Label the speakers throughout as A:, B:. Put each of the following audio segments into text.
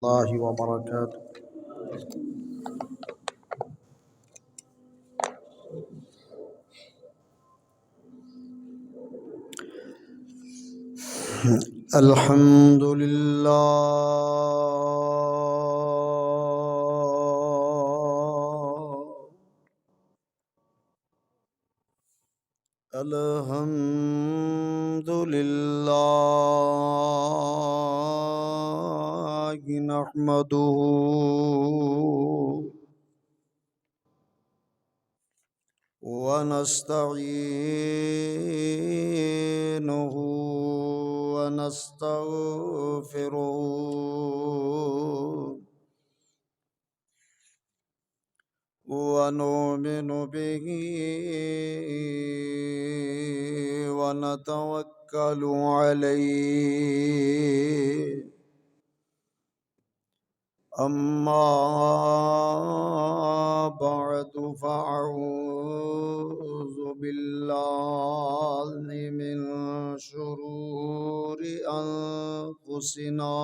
A: الله وبركاته. الحمد لله الحمد لله نحمده ونستعينه ونستغفره ونؤمن به ونتوكل عليه. أما بعد فأعوذ بالله من شرور أنفسنا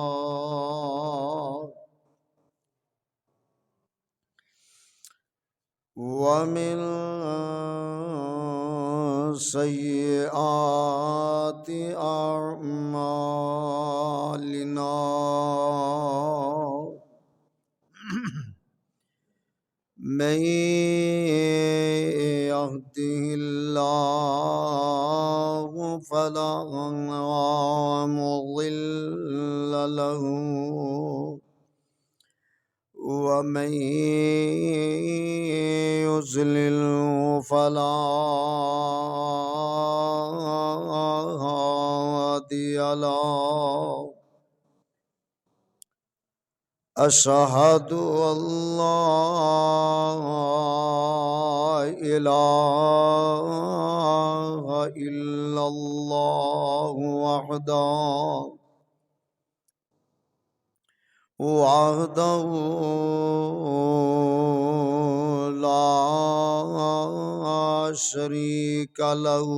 A: ومن سيئات أعمالنا. من يهده الله فلا مضل له ومن يضلل فلا هادي له. أشهد أن لا إله إلا الله وحده لا شريك له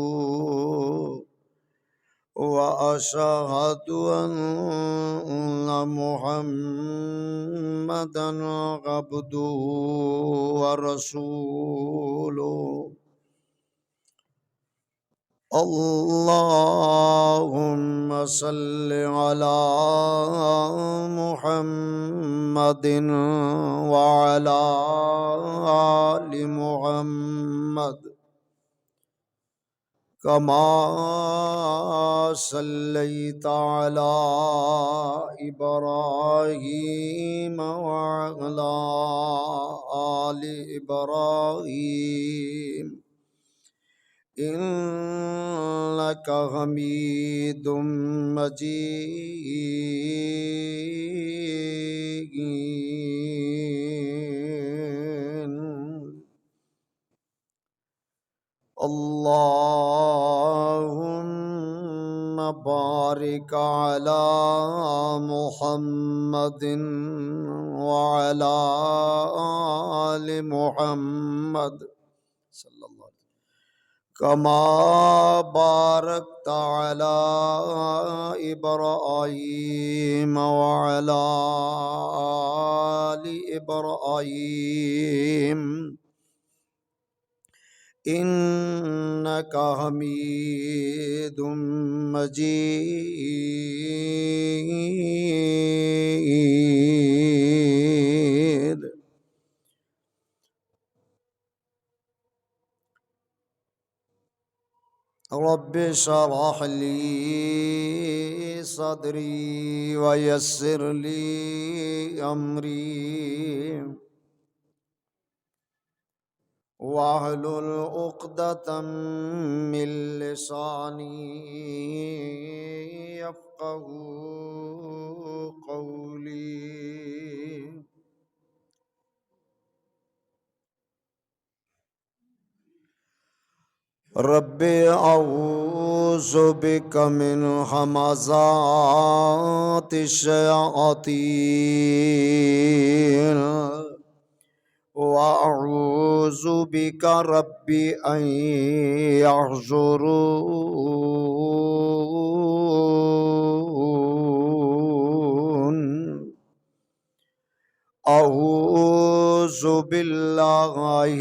A: وأشهد أن محمدا عبده ورسوله. اللهم صل على محمد وعلى آل محمد كما صليت على إبراهيم وعلى آل إبراهيم إنك حميد مجيد. اللهم بارك على محمد وعلى آل محمد صلى الله عليه وسلم كما باركت على إبراهيم وعلى آل إبراهيم إنك حميد مجيد. رب اشرح لي صدري ويسر لي أمري واحلل عقدة من لساني يفقهوا قولي. رب أعوذ بك من همزات الشياطين وأعوذ بك رب أن يحضرون. أعوذ بالله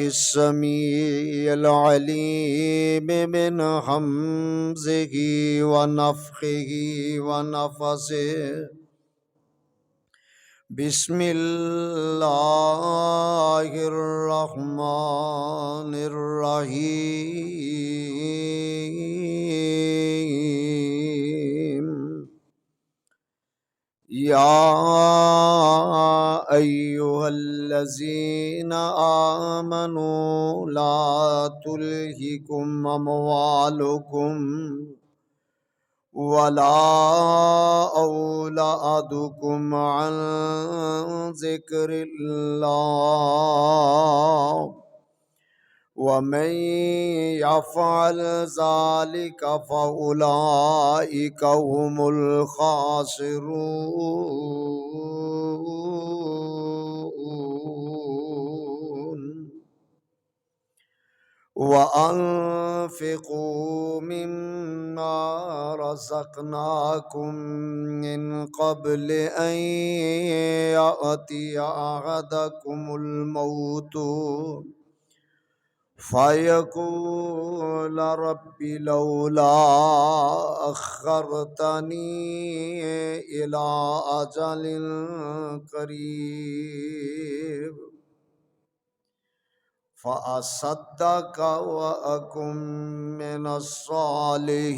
A: السميع العليم من همزه ونفخه ونفثه بسم الله الرحمن الرحيم يا أيها الذين آمنوا لا تلهكم أموالكم ولا أولادكم عن ذكر الله ومن يفعل ذلك فأولئك هم الخاسرون وأنفقوا مما رزقناكم من قبل أن يأتي أحدكم الموت فيقول رب لولا أخرتني إلى أجل قريب فأصدق وأكن من الصالحين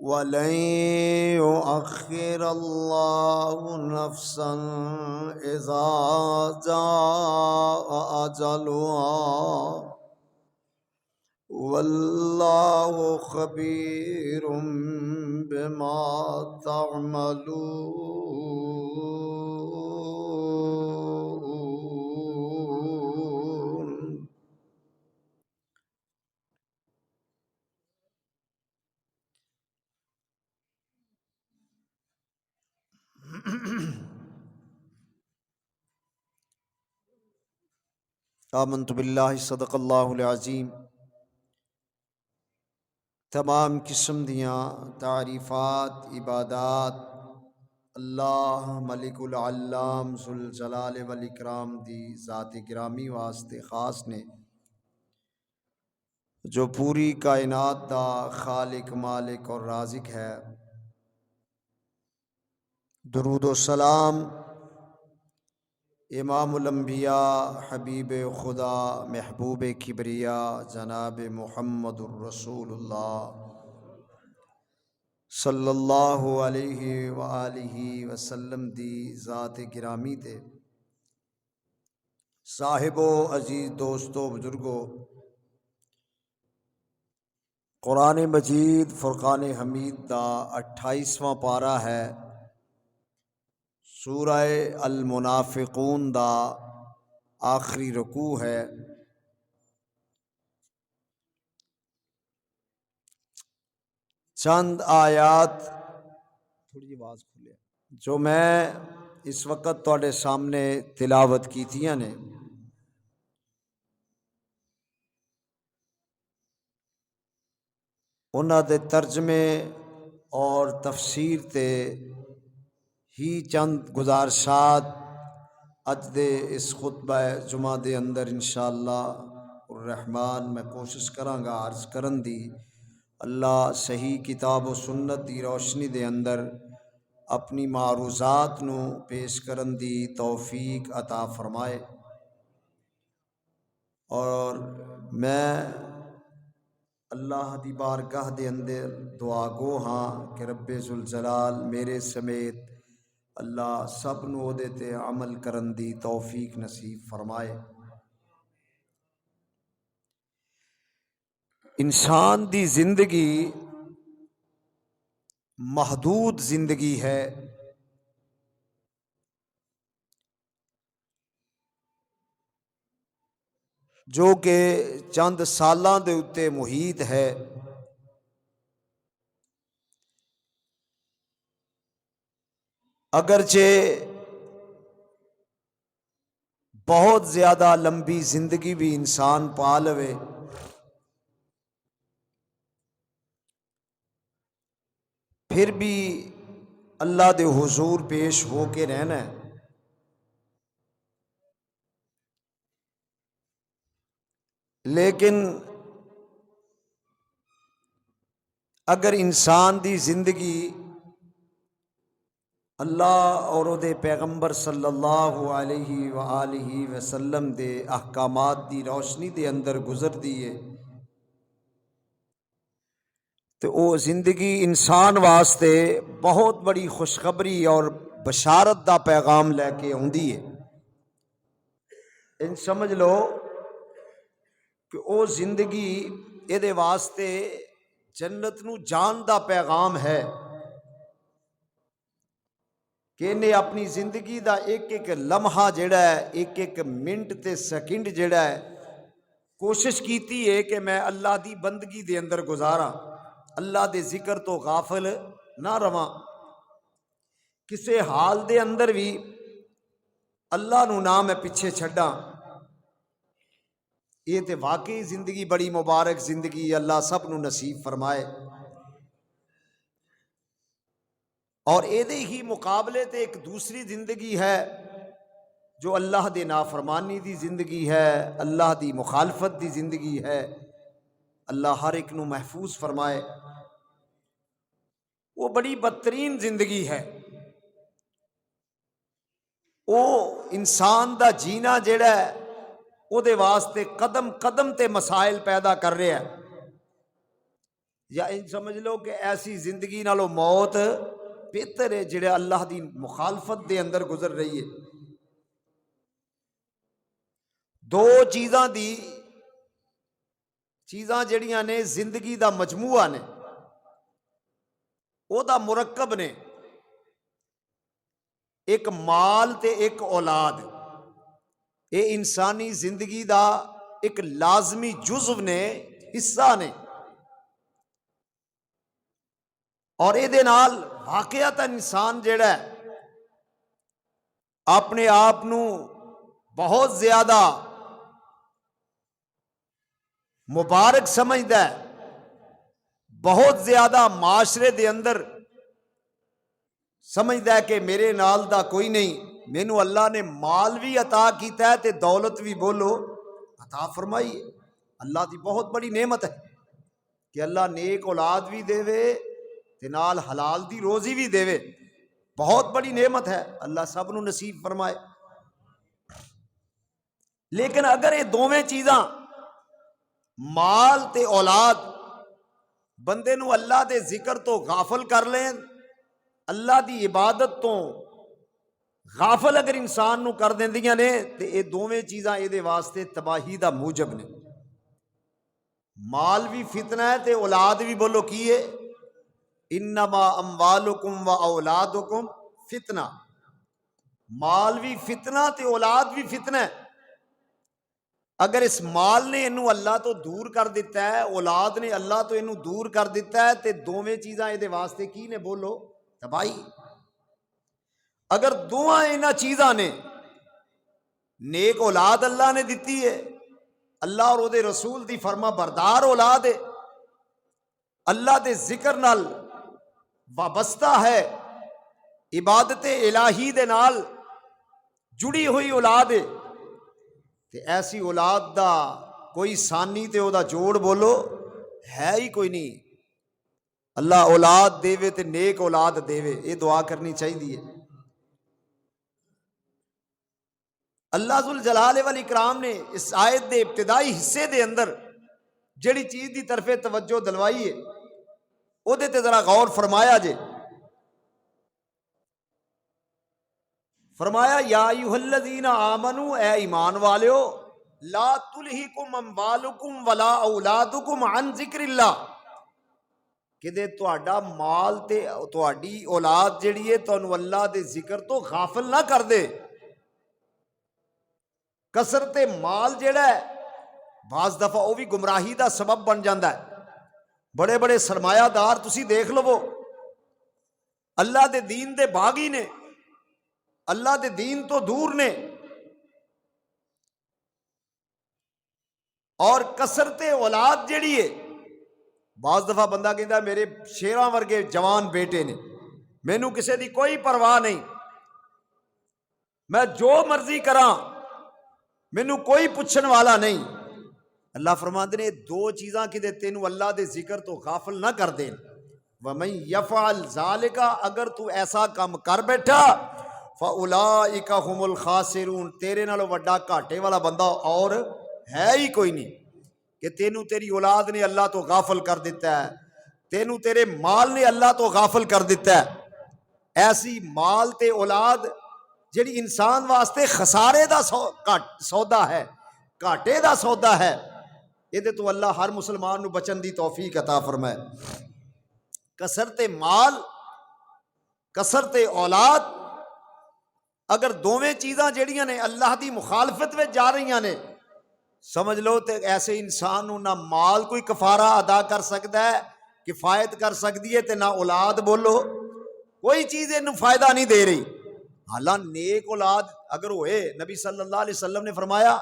A: ولن يؤخر الله نفسا إذا جاء أجلها والله خبير بما تعملون آمنت باللہ صدق اللہ العظیم۔ تمام قسم دیاں تعریفات عبادات اللہ ملک العلام ذوالجلال والاکرام دی ذات گرامی واسطے خاص نے، جو پوری کائنات دا خالق مالک اور رازق ہے۔ درود و سلام امام الانبیاء حبیب خدا محبوب کبریا جناب محمد الرسول اللہ صلی اللہ علیہ وآلہ وسلم دی ذات گرامی تے۔ صاحبو عزیز دوستو بزرگو، قرآن مجید فرقان حمید دا 28واں پارہ ہے، سورہ المنافقون دا آخری رکوع ہے۔ چند آیات تھوڑی آواز کھلے جو میں اس وقت تواڈے سامنے تلاوت کیتیاں نے، انہاں دے ترجمے اور تفسیر تے ہی چند گزارشات اج دے اس خطبہ جمعہ دے اندر انشاءاللہ الرحمن میں کوشش کراں گا عرض کرن دی۔ اللہ صحیح کتاب و سنت دی روشنی دے اندر اپنی معروضات نو پیش کرن دی توفیق عطا فرمائے۔ اور میں اللہ دی بارگاہ دے اندر دعا گو ہاں کہ رب ذوالجلال میرے سمیت اللہ سب نو دے تے عمل کرن دی توفیق نصیب فرمائے۔ انسان دی زندگی محدود زندگی ہے، جو کہ چند سالاں دے اتے محیط ہے۔ اگرچہ بہت زیادہ لمبی زندگی بھی انسان پا لوے، پھر بھی اللہ دے حضور پیش ہو کے رہنا ہے۔ لیکن اگر انسان دی زندگی اللہ اور او دے پیغمبر صلی اللہ علیہ وآلہ وسلم دے احکامات دی روشنی دے اندر گزر دیے تو وہ زندگی انسان واسطے بہت بڑی خوشخبری اور بشارت دا پیغام لے کے آندی ہے۔ ان سمجھ لو کہ وہ زندگی یہ دے واسطے جنت نو جان دا پیغام ہے کہ انہیں اپنی زندگی دا ایک ایک لمحہ جڑا ہے، ایک ایک منٹ تے سیکنڈ جڑا ہے، کوشش کیتی ہے کہ میں اللہ دی بندگی دے اندر گزاراں، اللہ دے ذکر تو غافل نہ رواں، کسے حال دے اندر بھی اللہ نو نہ میں پیچھے چھڈاں۔ یہ تے واقعی زندگی بڑی مبارک زندگی، اللہ سب نو نصیب فرمائے۔ اور ایدے ہی مقابلے تے ایک دوسری زندگی ہے جو اللہ دے نافرمانی دی زندگی ہے، اللہ دی مخالفت دی زندگی ہے، اللہ ہر ایک نو محفوظ فرمائے۔ وہ بڑی بدترین زندگی ہے، وہ انسان دا جینا جڑا ہے او دے واسطے قدم قدم تے مسائل پیدا کر رہا ہے، یا ان سمجھ لو کہ ایسی زندگی نالو موت بہتر ہے جڑا اللہ دی مخالفت دے اندر گزر رہی ہے۔ دو چیزاں جڑیاں نے زندگی دا مجموعہ نے، او دا مرکب نے، ایک مال تے ایک اولاد، یہ انسانی زندگی دا ایک لازمی جزو نے، حصہ نے، اور اے دے نال واقعتاً انسان جڑا ہے اپنے آپ نو بہت زیادہ مبارک سمجھدا ہے، بہت زیادہ معاشرے دے اندر سمجھدا ہے کہ میرے نال دا کوئی نہیں، مینوں اللہ نے مال بھی عطا کیتا ہے تے دولت بھی بولو عطا فرمائی ہے۔ اللہ دی بہت بڑی نعمت ہے کہ اللہ نیک اولاد بھی دے وے تے نال حلال دی روزی بھی دے وے، بہت بڑی نعمت ہے، اللہ سب نو نصیب فرمائے۔ لیکن اگر یہ دوویں چیزاں مال تے اولاد بندے نو اللہ دے ذکر تو غافل کر لیں، اللہ دی عبادت تو غافل اگر انسان نو کر دیندیاں نے، تے یہ دوویں چیزاں یہ دے واسطے تباہی دا موجب نے۔ مال بھی فتنہ ہے تے اولاد بھی بولو کی ہے، انما اموالکم و اولادکم فتنہ، مال بھی فتنہ تے اولاد بھی فتنہ ہے۔ اگر اس مال نے انہوں اللہ تو دور کر دیتا ہے، اولاد نے اللہ تو انہوں دور کر دیتا ہے، تے دوویں چیزاں یہ واسطے کی نے بولو تباہی۔ اگر دواں انہاں چیزاں نے، نیک اولاد اللہ نے دیتی ہے، اللہ اور او دے رسول دی فرما بردار اولاد ہے، اللہ دے ذکر نال وابستہ ہے، عبادت الہی دے نال جڑی ہوئی اولاد ہے، تے ایسی اولاد دا کوئی ثانی تے او دا جوڑ بولو ہے ہی کوئی نہیں۔ اللہ اولاد دے وے تے نیک اولاد دے وے، یہ دعا کرنی چاہیے۔ اللہ ذوالجلال والاکرام نے اس آیت دے ابتدائی حصے دے اندر جڑی چیز دی طرف توجہ دلوائی ہے او دے تے ذرا غور فرمایا جے۔ فرمایا یا ایھا الذین آمنو، اے ایمان والیو، لا تلہکم اموالکم ولا اولادکم عن ذکر اللہ، کہ دے تہاڈا مال تے تہاڈی اولاد جڑی ہے تانوں اللہ دے ذکر تو غافل نہ کر دے۔ کثرت مال جڑا ہے بعض دفعہ وہ بھی گمراہی دا سبب بن جاندہ ہے۔ بڑے بڑے سرمایہ دار تسی دیکھ لو، اللہ دے دین دے باغی نے، اللہ دے دین تو دور نے، اور کثرت اولاد جڑی ہے بعض دفعہ بندہ کہتا میرے شیراں ورگے جوان بیٹے نے، مینوں کسے دی کوئی پرواہ نہیں، میں جو مرضی کراں، مینوں کوئی پوچھن والا نہیں۔ اللہ فرماتے نے دو چیزاں کہ تینوں اللہ دے ذکر تو غافل نہ کر دین۔ وَمَن يَفْعَلْ ذَلِكَ، اگر تو ایسا کام کر بیٹھا، فَأُولَئِكَ هُمُ الْخَاسِرُونَ، تیرے نالوں وڈا گھاٹے والا بندہ اور ہے ہی کوئی نہیں، کہ تینوں تیری اولاد نے اللہ تو غافل کر دیتا ہے، تینوں تیرے مال نے اللہ تو غافل کر دیتا ہے۔ ایسی مال تے اولاد جڑی انسان واسطے خسارے دا سودا ہے، گھاٹے دا سودا ہے، یہ تو اللہ ہر مسلمان نو بچن دی توفیق عطا فرمائے۔ کثرت مال، کثرت اولاد، اگر دوویں چیزاں جڑیاں نے اللہ دی مخالفت میں جا رہی نے، سمجھ لو تے ایسے انسان نو نہ مال کوئی کفارہ ادا کر سکتا ہے، کفایت کر سکتی ہے، تے نہ اولاد بولو کوئی چیز انہوں فائدہ نہیں دے رہی۔ حالانکہ نیک اولاد اگر ہوئے، نبی صلی اللہ علیہ وسلم نے فرمایا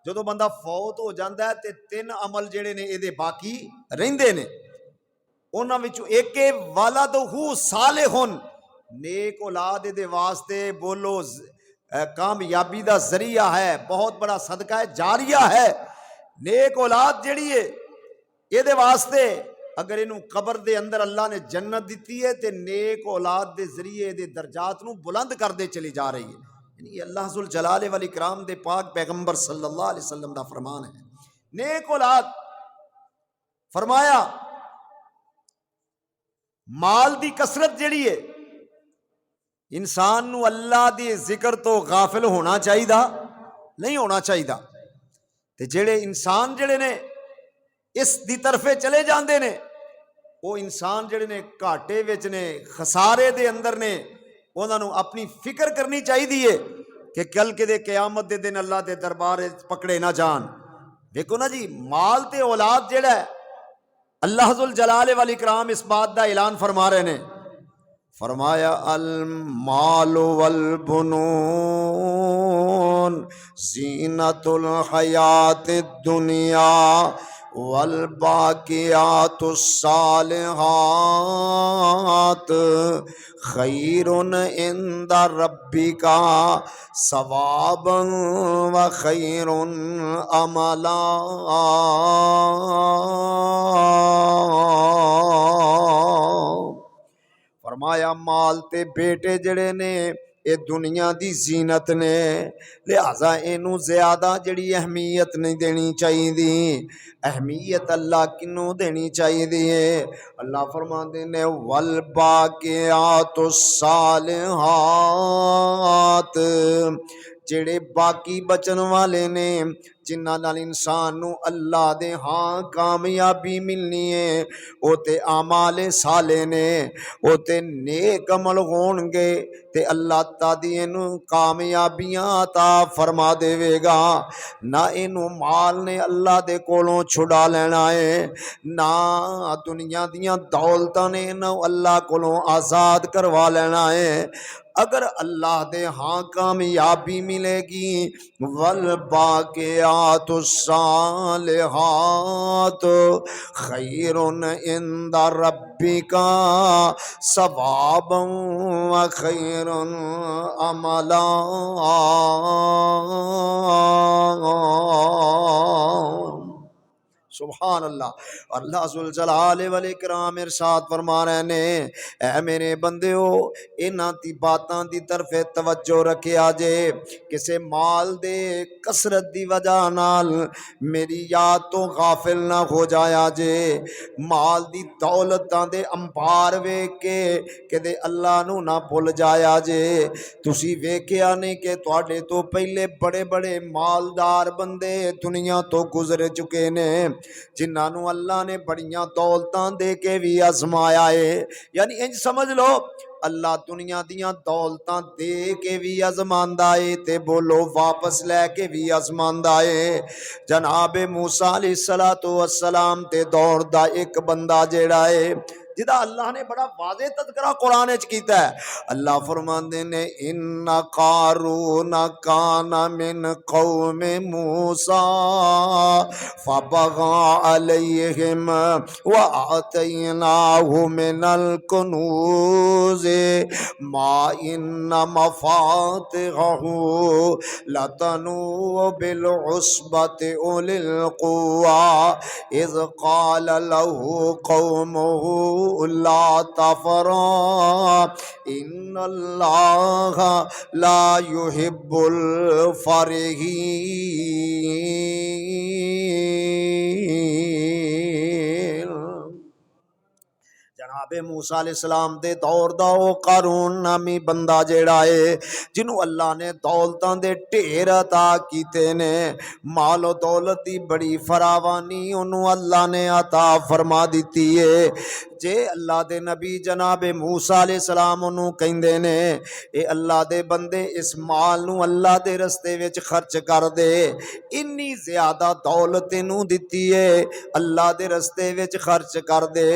A: جدو بندہ فوت ہو جاندہ ہے تے 3 عمل جڑے نے یہ باقی رہندے نے، انہاں وچوں ایک والدہ صالح، نیک اولاد دے واسطے بولو کامیابی دا ذریعہ ہے، بہت بڑا صدقہ ہے، جاریہ ہے۔ نیک اولاد جڑی ہے یہ دے واسطے اگر انہوں قبر دے اندر اللہ نے جنت دیتی ہے تے نیک اولاد دے ذریعے دے درجات نو بلند کر دے چلی جا رہی ہے۔ یعنی اللہ ذوالجلال والاکرام دے پاک پیغمبر صلی اللہ علیہ وسلم دا فرمان ہے۔ نیک اولاد فرمایا مال دی کثرت جڑی ہے انسان نو اللہ دی ذکر تو غافل ہونا چاہیے نہیں ہونا چاہیے، تے جڑے انسان جڑے نے اس دی طرفے چلے جاندے نے وہ انسان جڑے نے گھاٹے وچ نے، خسارے دے اندر نے، انہاں نو اپنی فکر کرنی چاہیے کہ کل کے دے قیامت دے دن اللہ دے دربار پکڑے نہ جان۔ دیکھو نا جی، مال تے اولاد جڑا ہے اللہ ذوالجلال والاکرام اس بات دا اعلان فرما رہے نے، فرمایا المال والبنون زینت الحیات الدنیا والباقیات الصالحات خیر عند ربک ثوابا وخیر عملا۔ فرمایا مال تے بیٹے جڑے نے یہ دنیا دی زینت نے، لہذا اینو زیادہ جڑی اہمیت نہیں دینی چاہیے۔ اہمیت اللہ کنوں دینی چاہیے؟ اللہ فرماندے نے والباقیات الصالحات، جڑے باقی بچن والے نے، جنہاں نال انسان نو اللہ دے ہاں کامیابی ملنی ہے، او تے اعمال صالح نے، او تے نیک عمل ہون گے تے اللہ تعالی اینو کامیابیاں عطا فرما دے گا۔ نہ اینو مال نے اللہ دے کولوں چھڑا لینا ہے، نہ دنیا دیاں دولتاں نے اینو اللہ کولوں آزاد کروا لینا ہے۔ اگر اللہ دے ہاں کامیابی ملے گی، والباقیات الصالحات خیر عند ربک ثوابا وخیر عملا۔ سبحان اللہ۔ اللہ ذوالجلال والاکرام ارشاد فرما رہے نے، اے میرے بندیو انہاں دی باتاں دی طرف توجہ رکھیا جے، کسے مال دے کثرت دی وجہ نال میری یاد تو غافل نہ ہو جایا جے۔ مال دی دولتاں دے انبار ویکھ کے کدے اللہ نو نہ بھول جایا جے۔ تسی ویکھیا نہیں کہ تواڈے تو پہلے بڑے بڑے مالدار بندے دنیا تو گزر چکے نے، جنہاں نو اللہ نے بڑیاں دولتاں دے کے بھی آزمایا ہے۔ یعنی انج سمجھ لو اللہ دنیا دیاں دولتاں دے کے بھی آزماندا ہے تے بولو واپس لے کے بھی آزماندا ہے۔ جناب موسیٰ علیہ السلام تے دور دا ایک بندہ جیڑا ہے جدا اللہ نے بڑا واضح تذکرہ قرآن وچ کیتا ہے. اللہ فرماندے نے ان قارون کان من قوم موسیٰ فبغى علیہم وآتیناہ من الکنوز ما ان مفاتحہ لتنوء بالعصبۃ اولی القوى اذ قال له قومه لا تفرح ان اللہ لا يحب الفرحین. جناب موسیٰ علیہ السلام دے دور دا او قارون نامی بندہ جیڑا ہے جنوں اللہ نے دولتاں دے ڈھیر عطا کیتے نے، مال و دولت دی بڑی فراوانی انہوں اللہ نے عطا فرما دیتی ہے. جے اللہ دے نبی جناب موسیٰ علیہ السلام انہوں کہندے نے اے اللہ دے بندے اس مال نو اللہ دے رستے وچ خرچ کر دے، انی زیادہ دولت انہوں دیتی ہے اللہ دے رستے وچ خرچ کر دے،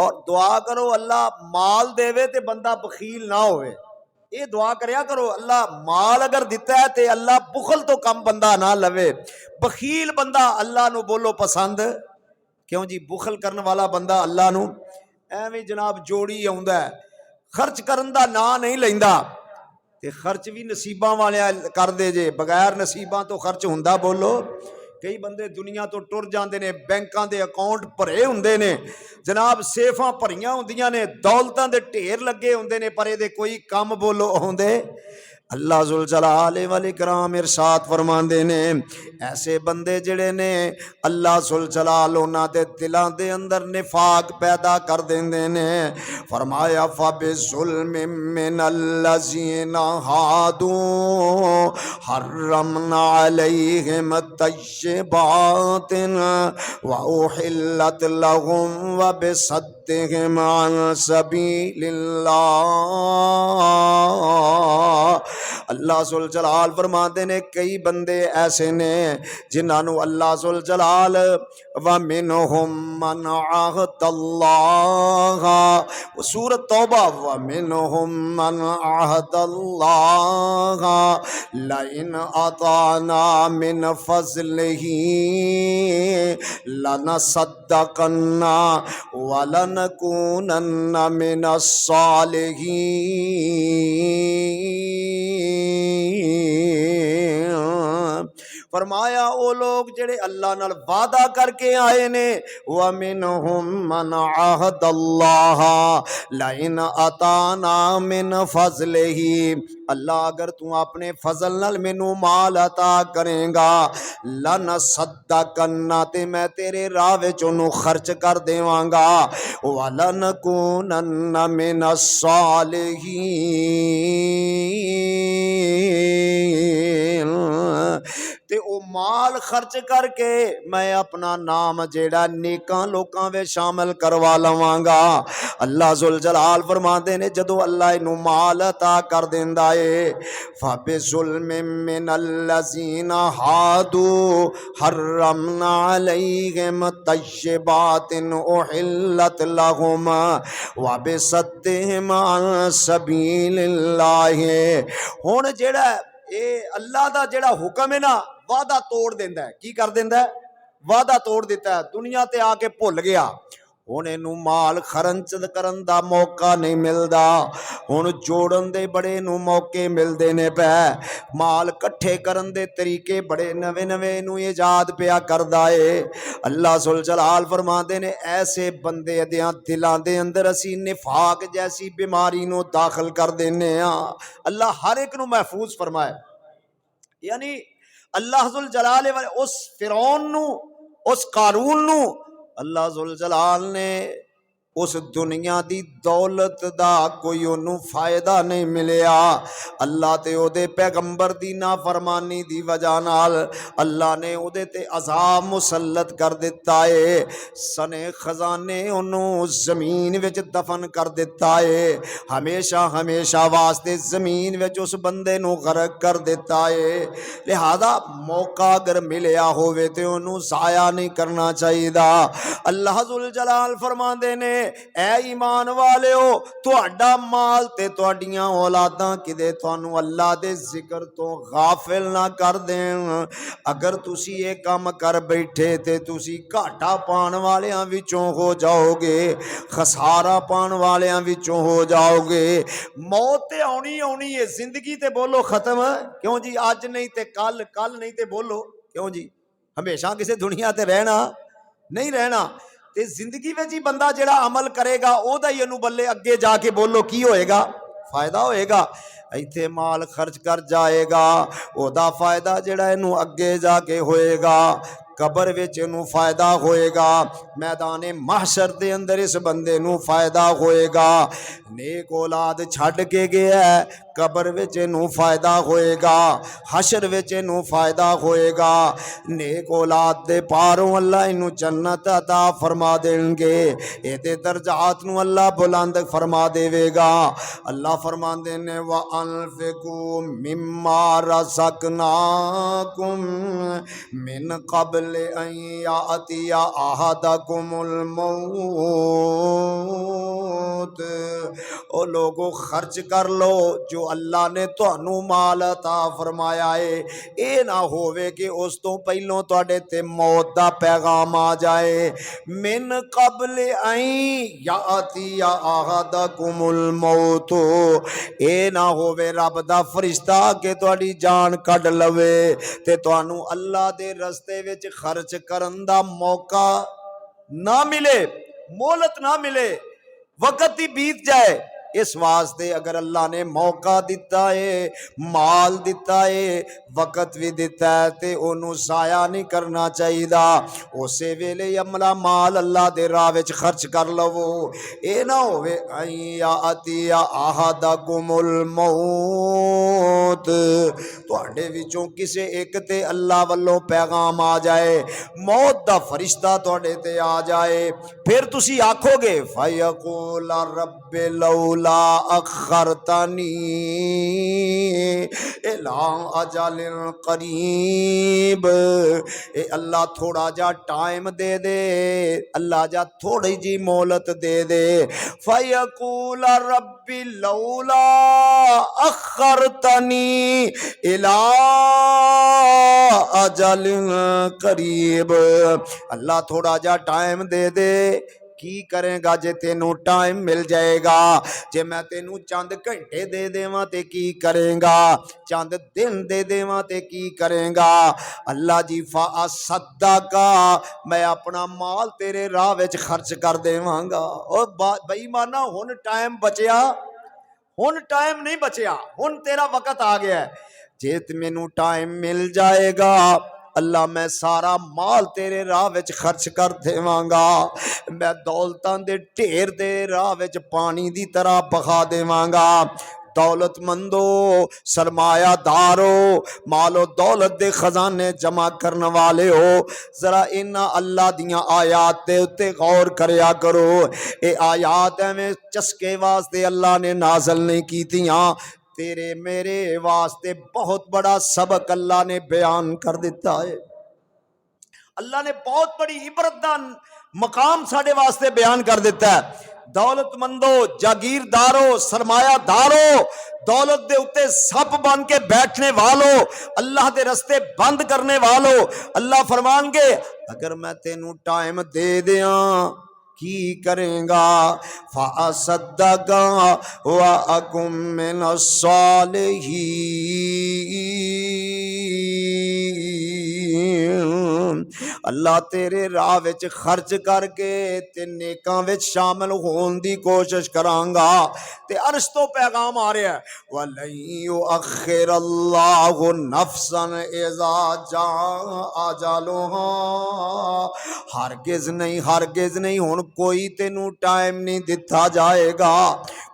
A: اور دعا کرو اللہ مال دے وے تے بندہ بخیل نہ ہوئے. یہ دعا کریا کرو اللہ مال اگر دیتا ہے تے اللہ بخل تو کم بندہ نہ لوے. بخیل بندہ اللہ نو بولو پسند کیوں جی، بخل کرن والا بندہ اللہ نو ایویں جناب جوڑی آوندا ہے، خرچ کرن دا نا نہیں لیندا تے خرچ بھی نصیباں والے کر دے جے، بغیر نصیباں تو خرچ ہوندا بولو. کئی بندے دنیا تو ٹر جاندے نے، بینکاں دے اکاؤنٹ بھرے ہوندے نے جناب، سیفاں بھریاں ہوندیاں نے، دولتاں دے ڈھیر لگے ہوندے نے، پر دے کوئی کم بولو ہوندے. اللہ ذوالجلال والاکرام ارشاد فرماندے نے ایسے بندے جڑے نے اللہ ذوالجلال انہاں دے دلاں دے اندر نفاق پیدا کر دیندے نے. فرمایا فبظلم من الذین ہادوا حرمنا علیہم طیبات واحلت لهم وبصدهم عن سبیل اللہ. اللہ ذوالجلال فرماتے نے کئی بندے ایسے نے جنہوں اللہ ذوالجلال وَمِنْهُمْ مَنْ عَهْدَ اللَّهَ سورۃ توبہ وَمِنْهُمْ مَنْ عَهْدَ اللَّهَ لَئِنْ أَطَعْنَا مِنْ فَضْلِهِ لَنَصَدَّقَنَّ وَلَنَكُونَنَّ مِنَ الصَّالِحِينَ. فرمایا او لوگ جڑے اللہ نال وعدہ کر کے آئے نے وَمِنْهُمْ مَنْ عَهْدَ اللَّهَ لَئِنْ أَطَعْنَا مِنْ فَضْلِهِ، اللہ اگر تو اپنے فضل نال مینوں مال عطا کریں گا لَنَصَدَّقَنَّ تے میں تیرے راہ وچ اونوں خرچ کر دیواں گا وَلَنَكُونَنَّ مِنَ الصَّالِحِينَ. تے او مال خرچ کر کے میں اپنا نام جیڑا نیکاں لوکاں وچ شامل کروا لواں گا. اللہ ذوالجلال فرماندے نے جدوں اللہ اینوں مال عطا کر دیندا اے فَبِظُلْمٍ مِّنَ الَّذِينَ هَادُوا حَرَّمْنَا عَلَيْهِمْ طَيِّبَاتٍ أُحِلَّتْ لَهُمْ وَبِصَدِّهِمْ عَن سَبِيلِ اللَّهِ. ہن جیڑا اے اللہ دا جیڑا حکم ہے نا وعدہ توڑ دیندا ہے. کی کر دیندا ہے؟ وعدہ توڑ دیتا ہے. دنیا تے آ کے بھول گیا، ہن اینوں مال خرچ کرن دا موقع نہیں ملدا، ہن جوڑن دے بڑے نوں موقع ملدے نے پے، مال کٹھے کرن دے طریقے بڑے نویں نویں نوں ایجاد پیا کردا اے. اللہ ذوالجلال فرماندے نے ایسے بندے دیاں دلاں دے اندر اسی نفاق جیسی بیماری نوں داخل کر دینے ہاں. اللہ ہر ایک نوں محفوظ فرمائے. یعنی اللہ ذوالجلال اس فرعون نو اس قارون نو اللہ ذوالجلال نے اس دنیا دی دولت دا کوئی انہوں فائدہ نہیں ملیا. اللہ تے او دے پیغمبر دی نافرمانی دی وجہ نال اللہ نے او دے تے عذاب مسلط کر دیتا ہے، سنے خزانے انہوں زمین وچ دفن کر دیتا ہے، ہمیشہ ہمیشہ واسطے زمین وچ اس بندے نو غرق کر دیتا ہے. لہذا موقع اگر ملیا ہوئے تے انہوں ضائع نہیں کرنا چاہیے. اللہ ذوالجلال فرما دے نے اے ایمان والےو تہاڈا مال تے تہاڈیاں اولاداں کدے تانوں اللہ دے ذکر تو غافل نہ کر دین۔ اگر تسی یہ کام کر بیٹھے تے تسی گھاٹا پان والیاں وچوں ہو جاؤ گے، خسارہ پان والیاں وچوں ہو جاؤ گے۔ موت تے آنی آنی ہے، زندگی تے بولو ختم کیوں جی، اج نہیں تے کل، کل نہیں تے بولو کیوں جی، ہمیشہ کسی دنیا تے رہنا نہیں رہنا۔ تے زندگی وچ ہی بندہ جڑا عمل کرے گا او دا ہی انو بلے اگے جا کے بولو کی ہوئے گا، فائدہ ہوئے گا۔ ایتھے مال خرچ کر جائے گا او دا فائدہ جڑا انو اگے جا کے ہوئے گا، قبر وچ انو فائدہ ہوئے گا، میدان محشر دے اندر اس بندے نو فائدہ ہوئے گا۔ نیک اولاد چھڈ کے گیا ہے، قبر وچ انو فائدہ ہوئے گا، حشر وچ انو فائدہ ہوئے گا۔ نیک اولاد دے پاروں اللہ انو جنت عطا فرما دیں گے، ایدے درجات نو اللہ بلند فرما دے گا۔ اللہ فرماندے نے وَأَنفِقُوا مِمَّا رَزَقْنَاكُم مِّن قَبْلِ أَن يَأْتِيَ أَحَدَكُمُ الْمَوْتُ، او لوگو خرچ کر لو جو اللہ نے تانوں مال عطا فرمایا ہے، اے نہ ہووے کہ اس تو پہلوں تواڈے تے موت دا پیغام آ جائے۔ من قبل ان یاتی احدکم الموت، اے نہ ہووے رب دا فرشتہ کہ تواڈی جان کڈ لوے تے تانوں اللہ دے رستے وچ خرچ کرن دا موقع نہ ملے، مہلت نہ ملے، وقت ہی بیت جائے۔ اس واسطے اگر اللہ نے موقع دیتا ہے، مال دیتا ہے، وقت بھی دیتا ہے تے انہوں ضائع نہیں کرنا چاہیے دا، اسے ویلے عملہ مال اللہ دے راہ وچ خرچ کر لو۔ اے نہ ہوئے ان یاتی احدکم الموت، تواڈے وچوں کسے ایک تے اللہ والوں پیغام آ جائے، موت دا فرشتہ تواڈے تے آ جائے، پھر تسی آکھو گے فیقول رب لولا اخرتنی الی اجل قریب، اے اللہ تھوڑا جا ٹائم دے دے، اللہ جا تھوڑی جی مہلت دے دے۔ فیقول رب لولا اخرتنی الی اجل قریب، اللہ تھوڑا جا ٹائم دے دے، کی کریں گا جے تینوں ٹائم مل جائے گا، جے میں تینوں چند گھنٹے دے دیواں تے کی کریں گا، چند دن دے دیواں تے کی کریں گا۔ اللہ جی فاصدقا، میں اپنا مال تیرے راہ وچ خرچ کر دیواں گا۔ اور بے ایمانہ ہن ٹائم بچیا، ہن ٹائم نہیں بچیا، ہن تیرا وقت آ گیا ہے، جے مینوں ٹائم مل جائے گا اللہ میں سارا مال تیرے راہ وچ خرچ کر دیواں گا، میں دولتاں دے ڈھیر دے راہ وچ پانی دی طرح بہا دیواں گا۔ دولت مندو، سرمایہ دارو، مال و دولت دے خزانے جمع کرنے والے ہو، ذرا انہاں اللہ دیاں آیات دے اتے غور کریا کرو۔ اے آیات میں چسکے واسطے اللہ نے نازل نہیں کیتیاں، تیرے میرے واسطے بہت بڑا سبق اللہ نے بیان کر دیتا ہے۔ اللہ نے بہت بڑی عبرت دا مقام ساڑے واسطے بیان کر دیتا ہے۔ دولت مندو، جاگیردارو، سرمایہ دارو، دولت دے اتے سب بن کے بیٹھنے والو، اللہ دے رستے بند کرنے والو، اللہ فرمان گے اگر میں تینوں ٹائم دے دیاں کی کریں گا، فَأَصَدَّقَ وَأَكُن مِّنَ الصَّالِحِينَ، اللہ تیرے راہ وچ خرچ کر کے تے نیکاں وچ شامل ہون دی کوشش کراں گا۔ تے عرش تو پیغام آ رہا ہے وَلَن يُؤَخِّرَ اللَّهُ نَفْسًا إِذَا جَاءَ أَجَلُهَا، ہرگز نہیں، ہرگز نہیں، ہن کوئی تینوں ٹائم نہیں دتا جائے گا،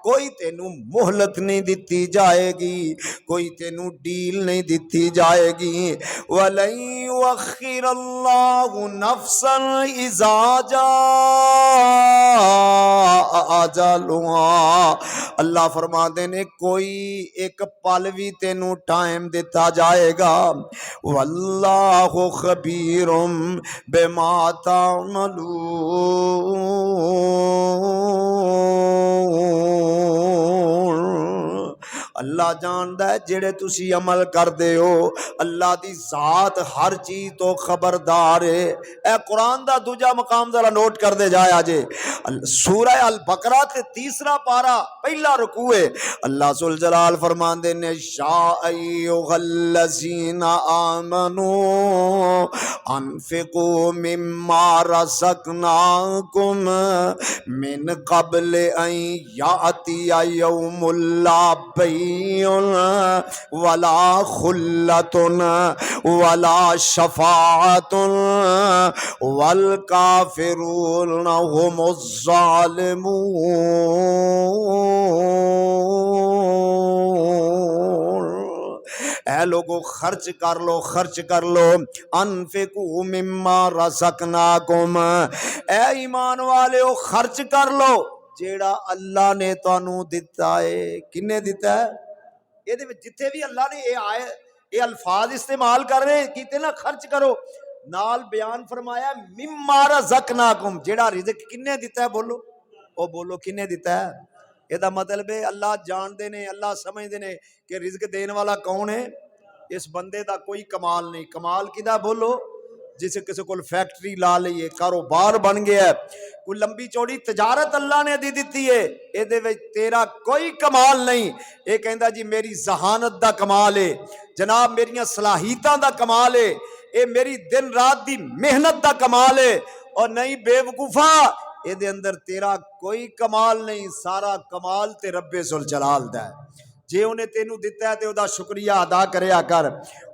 A: کوئی تینوں مہلت نہیں دتی جائے گی، کوئی تینوں ڈیل نہیں دتی جائے گی۔ وَلَن يُؤَخِّرَ اللَّهُ نَفْسًا إِذَا جَاءَ أَجَلُهَا، اللہ فرماتے ہیں کوئی ایک پل بھی تینوں ٹائم دیتا جائے گا۔ واللہ خبیر بما تعملون، اللہ جاندا ہے جڑے تسی عمل کردے ہو اللہ دی ذات ہر چیز تو خبردار ہے۔ اے قرآن دا دوجا مقام ذرا نوٹ کر دے جایا جے سورہ البقرہ تے تیسرا پارا پہلا رکوع ہے۔ اللہ ذوالجلال فرماندے نے یا ایھا الذین آمنوا انفقوا مما رزقناکم من قبل ان یاتی یوم لا بیع ولا خلۃ ولا شفاعۃ والکافرون هم الظالمون۔ اے لوگو خرچ کر لو، خرچ کر لو، انفقوا مما رزقناکم، اے ایمان والےو خرچ کر لو جیڑا اللہ نے تانوں دتا ہے۔ کنے دتا ہے؟ یہ جتھے بھی اللہ نے یہ الفاظ استعمال کر رہے کیتے نا خرچ کرو، نال بیان فرمایا مما رزقناکم، جیڑا رزق کنے دتا ہے؟ بولو او بولو کنے دتا ہے؟ یہ دا مطلب ہے اللہ جاندے نے، اللہ سمجھدے نے کہ رزق دین والا کون ہے۔ اس بندے دا کوئی کمال نہیں۔ کمال کدا؟ بولو جسے کسی کو فیکٹری لا لئیے، کاروبار بن گیا ہے، کوئی لمبی چوڑی تجارت اللہ نے دی دیتی ہے، اے دے وچ تیرا کوئی کمال نہیں۔ اے کہندا جی میری ذہانت دا کمال ہے، جناب میریاں صلاحیتاں دا کمال ہے، اے میری دن رات دی محنت دا کمال ہے، اور نہیں بے وقوفا اے دے اندر تیرا کوئی کمال نہیں، سارا کمال تے رب ذوالجلال دا ہے۔ جے انہیں تینوں دیتا ہے تے او دا شکریہ ادا کریا کر،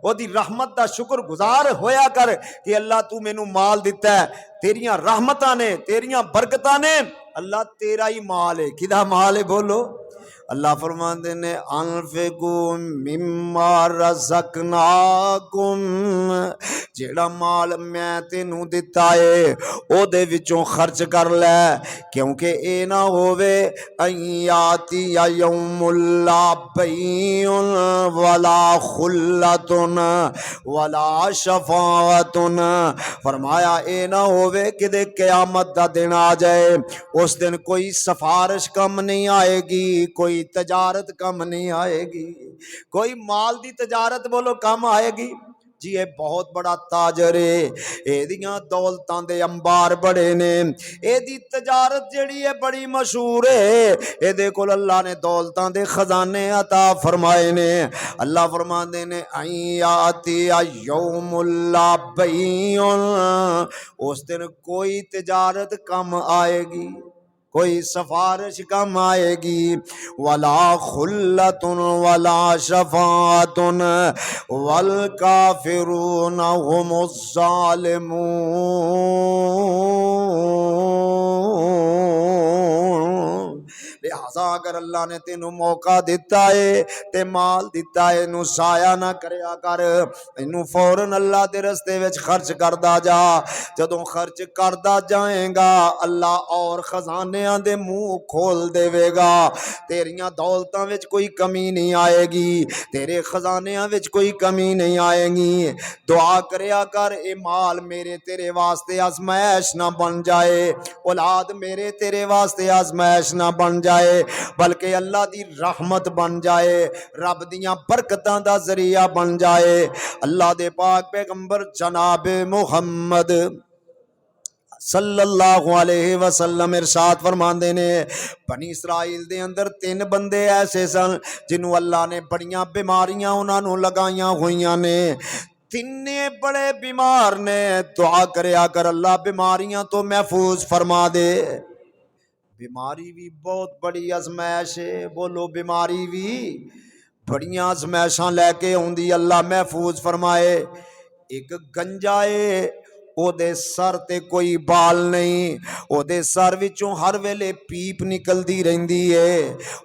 A: او دی رحمت دا شکر گزار ہویا کر کہ اللہ تو میں نو مال دیتا ہے، تیریاں رحمتاں نے، تیریاں برکتاں نے، اللہ تیرا ہی مال ہے۔ کدا مال ہے؟ بولو اللہ فرماندے نے انفقوا مما رزقناکم، جیڑا مال میں تینوں دتا ہے او دے وچوں خرچ کر لے، کیونکہ اے نہ ہووے ان یاتی یوم لا بیع ولا خلۃ ولا شفاعۃ، فرمایا اے نہ ہووے کہ دے قیامت دا دن آ جائے، اس دن کوئی سفارش کم نہیں آئے گی، کوئی تجارت کم نہیں آئے گی، کوئی مال دی تجارت بولو کم آئے گی۔ جی اے بہت بڑا تاجر ہے، اے دیاں دولتاں دے انبار بڑے نے، اے دی تجارت جڑی ہے بڑی مشہور ہے، اے دے کول اللہ نے دولتاں دے خزانے عطا فرمائے نے۔ اللہ فرماندے نے ان یاتی یوم لا بیع، اس دن کوئی تجارت کم آئے گی، کوئی سفارش کم آئے گی، ولا خلۃ ولا شفاعۃ والکافرون هم الظالمون۔ لہذا اگر اللہ نے تینوں موقع دیتا ہے تے مال دیتا ہے، انہوں ضائع نہ کریا کر، انہوں فوراً اللہ دے رستے وچ خرچ کردا جا۔ جدوں خرچ کردا جائیں گا اللہ اور خزانیاں دے منہ کھول دے گا، تیریاں دولتاں وچ کوئی کمی نہیں آئے گی، تیرے خزانیاں وچ کوئی کمی نہیں آئے گی۔ دعا کریا کر اے مال میرے تیرے واسطے آزمائش نہ بن جائے، اولاد میرے تیرے واسطے آزمائش نہ بن جائے، بلکہ اللہ دی رحمت بن جائے، رب دیاں برکتاں دا ذریعہ بن جائے۔ اللہ دے پاک پیغمبر جناب محمد صلی اللہ علیہ وسلم ارشاد فرماندے نے بنی اسرائیل دے اندر 3 بندے ایسے سن جنہوں اللہ نے بڑیاں بیماریاں انہاں نوں لگائیاں ہوئیاں نے، تینے بڑے بیمار نے، دعا کریا کر اللہ بیماریاں تو محفوظ فرما دے۔ بیماری بھی بہت بڑی آزمائش ہے، بولو بیماری بھی بڑیاں آزمائشاں لے کے ہوندی، اللہ محفوظ فرمائے۔ ایک گنجا ہے، او دے سر تے کوئی بال نہیں، او دے سر وچوں ہر ویلے پیپ نکلدی رہندی ہے،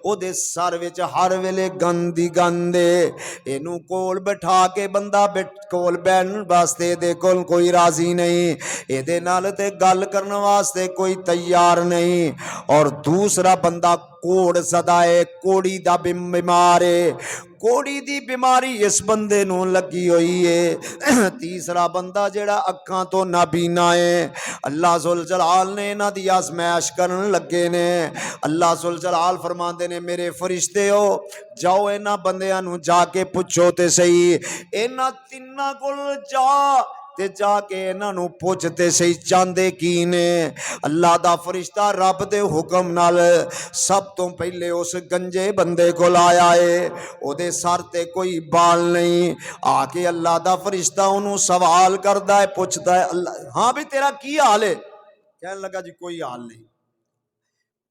A: او دے سر وچ ہر ویلے گندی گند ہے، اینوں کول بٹھا کے بندہ کول بہن واسطے دے کول کوئی راضی نہیں، اے دے نال تے گل کرن واسطے کوئی تیار نہیں۔ اور دوسرا بندہ کوڑ زدہ ہے، کوڑی دا بیمار ہے، کوڑی دی بیماری اس بندے نو لگی ہوئی ہے۔ تیسرا بندہ جڑا اکھاں تو نابینا ہے، اللہ ذوالجلال نے انہاں دی آزمائش کرن لگے نے۔ اللہ ذوالجلال فرماندے نے میرے فرشتے ہو جاؤ انہاں بندیاں نو جا کے پوچھو تے صحیح، انہاں تیناں کول جا کے انہاں نو پوچھتے صحیح چاندے کی نے۔ اللہ دا فرشتہ رب دے حکم نال سب تو پہلے اس گنجے بندے کو لایا ہے، او دے سر تے کوئی بال نہیں، آ کے اللہ دا فرشتہ انہوں سوال کردا ہے، پوچھدا ہے اللہ ہاں بھی تیرا کی حال ہے؟ کہنے لگا جی کوئی حال نہیں،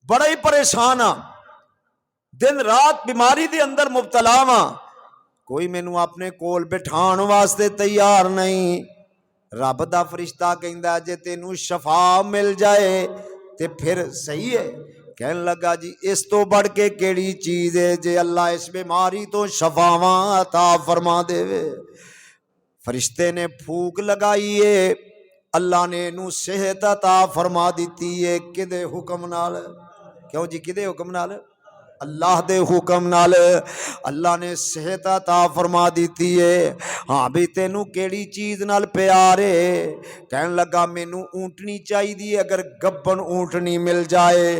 A: بڑا ہی پریشان ہاں، دن رات بیماری دے اندر مبتلا ہاں، کوئی مینوں اپنے کول بٹھان واسطے تیار نہیں۔ رب دا فرشتہ کہندا جے تینوں شفا مل جائے تے پھر صحیح ہے۔ کہنے لگا جی اس تو بڑھ کے کیڑی چیز ہے جے اللہ اس بیماری تو شفاواں عطا فرما دے وے۔ فرشتے نے پھوک لگائی ہے، اللہ نے انہوں صحت عطا فرما دیتی ہے، کدے حکم نال؟ کیوں جی کدے حکم نال؟ اللہ دے حکم نال اللہ نے صحت عطا فرما دیتی ہے۔ ہاں بھی تینوں کیڑی چیز نال پیار ہے؟ کہن لگا مینوں اونٹنی چاہی دی، اگر گبن اونٹنی مل جائے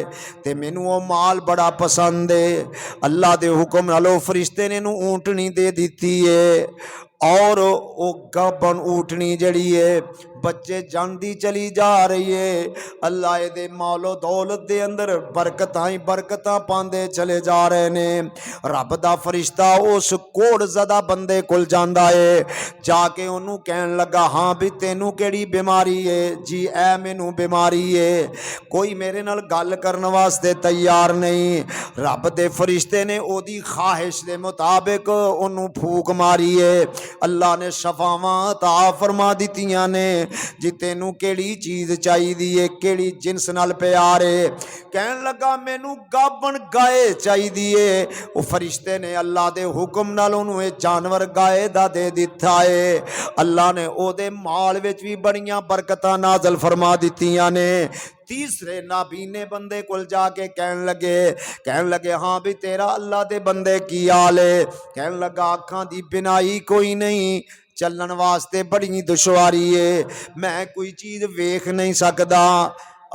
A: تے مینوں وہ مال بڑا پسند ہے۔ اللہ دے حکم نال فرشتے نے انہوں اونٹنی دے دیتی ہے، اور وہ گبن اونٹنی جڑی ہے بچے جاندی چلی جا رہی ہے۔ اللہ دے مال و دولت دے اندر برکتاں ہی برکتاں پاندے چلے جا رہے نے۔ رب دا فرشتہ اس کوڑ زدہ بندے کول جاندا ہے، جا کے انہوں کہن لگا ہاں بھی تینوں کیڑی بیماری ہے؟ جی اے مینوں بیماری ہے، کوئی میرے نال گل کرن واسطے تیار نہیں۔ رب دے فرشتے نے او دی خواہش دے مطابق انہوں پھوک ماری ہے، اللہ نے شفاواں عطا فرما دیتیاں نے۔ جی تینوں کیڑی چیز چاہی دیئے، کیڑی جنس نال پیارے؟ کہن لگا مینوں گابن گائے چاہی دیئے۔ وہ فرشتے نے اللہ دے حکم نال انہوں جانور گائے دا دے دیتا ہے۔ اللہ نے او دے مال وچ بھی بڑیاں برکتاں نازل فرما دیتیاں نے۔ تیسرے نابینے بندے کول جا کے کہن لگے ہاں بھی تیرا اللہ دے بندے کی حال ہے؟ کہن لگا آنکھاں دی بینائی کوئی نہیں، چلن واسطے بڑی دشواری ہے، میں کوئی چیز ویکھ نہیں سکدا۔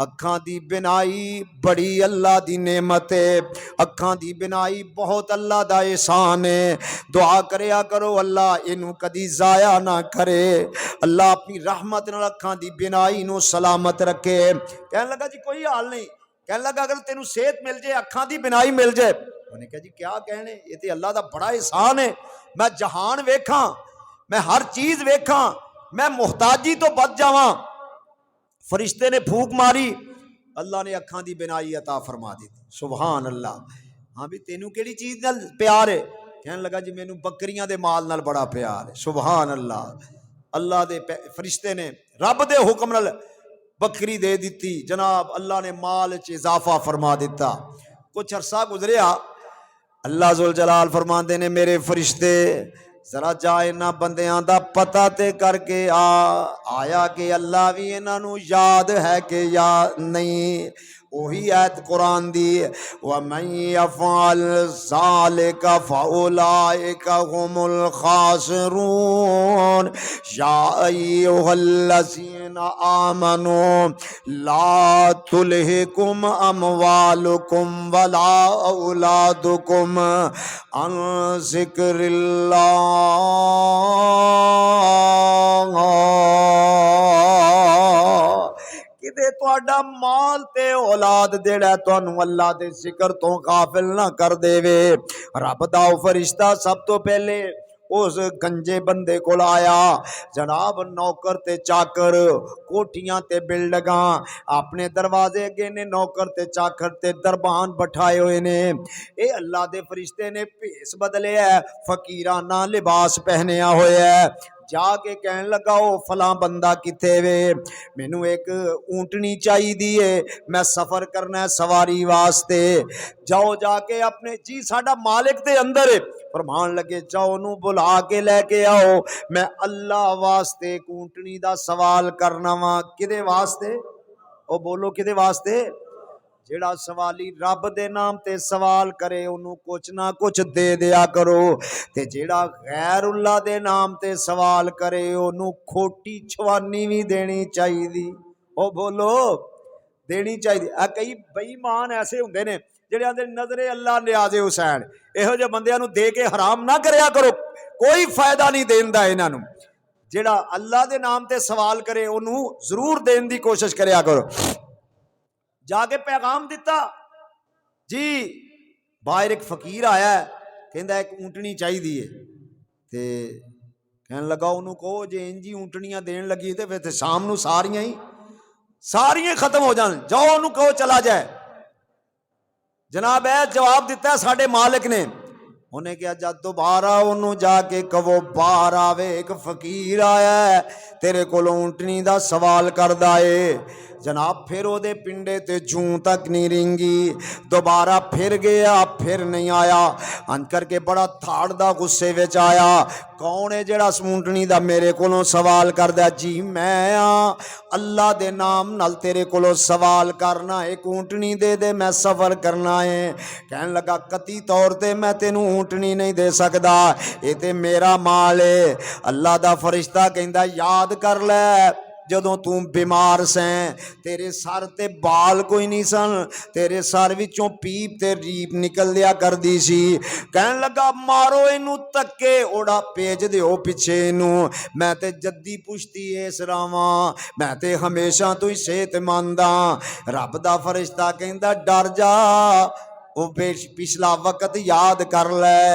A: اکھاں دی بینائی بڑی اللہ دی نعمت ہے، اکھاں دی بینائی بہت اللہ دا احسان ہے۔ دعا کریا کرو اللہ انہوں کدی ضائع نہ کرے، اللہ اپنی رحمت نال اکھاں دی بینائی نو سلامت رکھے۔ کہنے لگا جی کوئی حال نہیں، کہنے لگا اگر تینوں صحت مل جائے، اکھاں دی بینائی مل جائے۔ انہوں نے کہا جی کیا کہنے، یہ تے اللہ دا بڑا احسان ہے، میں جہان ویکھاں، میں ہر چیز ویکھاں، میں محتاجی تو بچ جاواں۔ فرشتے نے پھوک ماری، اللہ نے اکھاں دی بینائی عطا فرما دی۔ سبحان اللہ۔ ہاں بھی تینوں کیڑی چیز نال پیار ہے؟ کہنے لگا جی مینوں بکریاں دے مال نال بڑا پیار ہے۔ سبحان اللہ۔ اللہ دے فرشتے نے رب دے حکم نال بکری دے دیتی، جناب اللہ نے مال وچ اضافہ فرما دیتا۔ کچھ عرصہ گزریا، اللہ ذوالجلال فرماندے نے میرے فرشتے ذرا جا انہاں بندیاں دا پتہ تے کر کے آیا کہ اللہ بھی انہاں نو یاد ہے کہ یا نہیں۔ وہی آیت قرآن دی وَمَن يَفْعَلْ ذَلِكَ فَأُولَئِكَ هُمُ الْخَاسِرُونَ يَا أَيُّهَا الَّذِينَ آمَنُوا لَا تُلْهِكُمْ أَمْوَالُكُمْ وَلَا أَوْلَادُكُمْ عَنْ ذِكْرِ اللَّهِ کدے تہاڈا مال تے اولاد جڑا تانوں اللہ دے ذکر تو غافل نہ کر دے وے۔ رب دا فرشتہ سب تو پہلے اس گنجے بندے کول آیا، جناب نوکر تے چاکر کوٹھیاں تے بلڈنگاں اپنے دروازے اگے نے، نوکر تے چاکر تے دربان بٹھائے ہوئے نے۔ اے اللہ دے فرشتے نے بھیس بدلے ہے، فقیرانہ لباس پہنیا ہوئے ہے، جا کے کہن لگا او فلاں بندہ کتے وے، مینوں ایک اونٹنی چاہی دیئے، میں سفر کرنا ہے سواری واسطے۔ جاؤ جا کے اپنے جی ساڈا مالک دے اندر ہے، فرمان لگے جاؤ انہوں بلا کے لے کے آؤ، میں اللہ واسطے ایک اونٹنی دا سوال کرنا وا۔ کدے واسطے؟ او بولو کدے واسطے؟ جیڑا سوالی رب دے نام تے سوال کرے انہوں کچھ نہ کچھ دے دیا کرو، تے جیڑا غیر اللہ دے نام تے سوال کرے انہوں کھوٹی چھوانی بھی دینی چاہیے دی۔ او بولو دینی چاہیے۔ کئی بے ایمان ایسے ہوندے نے جڑے آندے نظر اللہ نیاز حسین، یہو جے بندیاں نو دے کے حرام نہ کریا کرو، کوئی فائدہ نہیں دیندا انہاں نو۔ جڑا اللہ دے نام تے سوال کرے انہوں ضرور دین دی کوشش کریا کرو۔ جا کے پیغام دیتا جی، باہر ایک فقیر آیا ہے کہندا ایک اونٹنی چاہی دی ہے، تے کہن لگا انہوں کہو جے انجی اونٹنیاں دین لگی تے پھر شام نو ساریاں ختم ہو جان، جاؤ انہوں کہو چلا جائے۔ جناب ہے جواب دیتا ہے ساڈے مالک نے، انہیں کیا جد دوبارہ انہوں جا کے کہو باہر آوے ایک فقیر آیا ہے تیرے کو اونٹنی دا سوال کردا ہے۔ جناب پھر او دے پنڈے تے جوں تک نہیں رنگی، دوبارہ پھر گیا پھر نہیں آیا، ان کر کے بڑا تھاڑ دا غصے وچ آیا، کون ہے جڑا اونٹنی دا میرے کولوں سوال کردا؟ جی میں اللہ دے نام نال تیرے کولوں سوال کرنا، ایک اونٹنی دے دے میں سفر کرنا ہے۔ کہن لگا قطعی طور تے میں تینوں اونٹنی نہیں دے سکدا، اے تے میرا مال ہے۔ اللہ دا فرشتہ کہندا یاد کر لے جدوں تو بیمار سیں تیرے سر تے بال کوئی نہیں سن، تیرے سر وچوں پیپ تے ریپ نکل دیا کر دی سی۔ کہن لگا مارو اینو تکے اوڑا پیج دیو پیچھے اینو، میں تے جدی پشتی اس راواں، میں تے ہمیشہ تو ہی صحت منداں۔ رب دا فرشتہ کہندا ڈر جا، وہ پچھلا وقت یاد کر لے،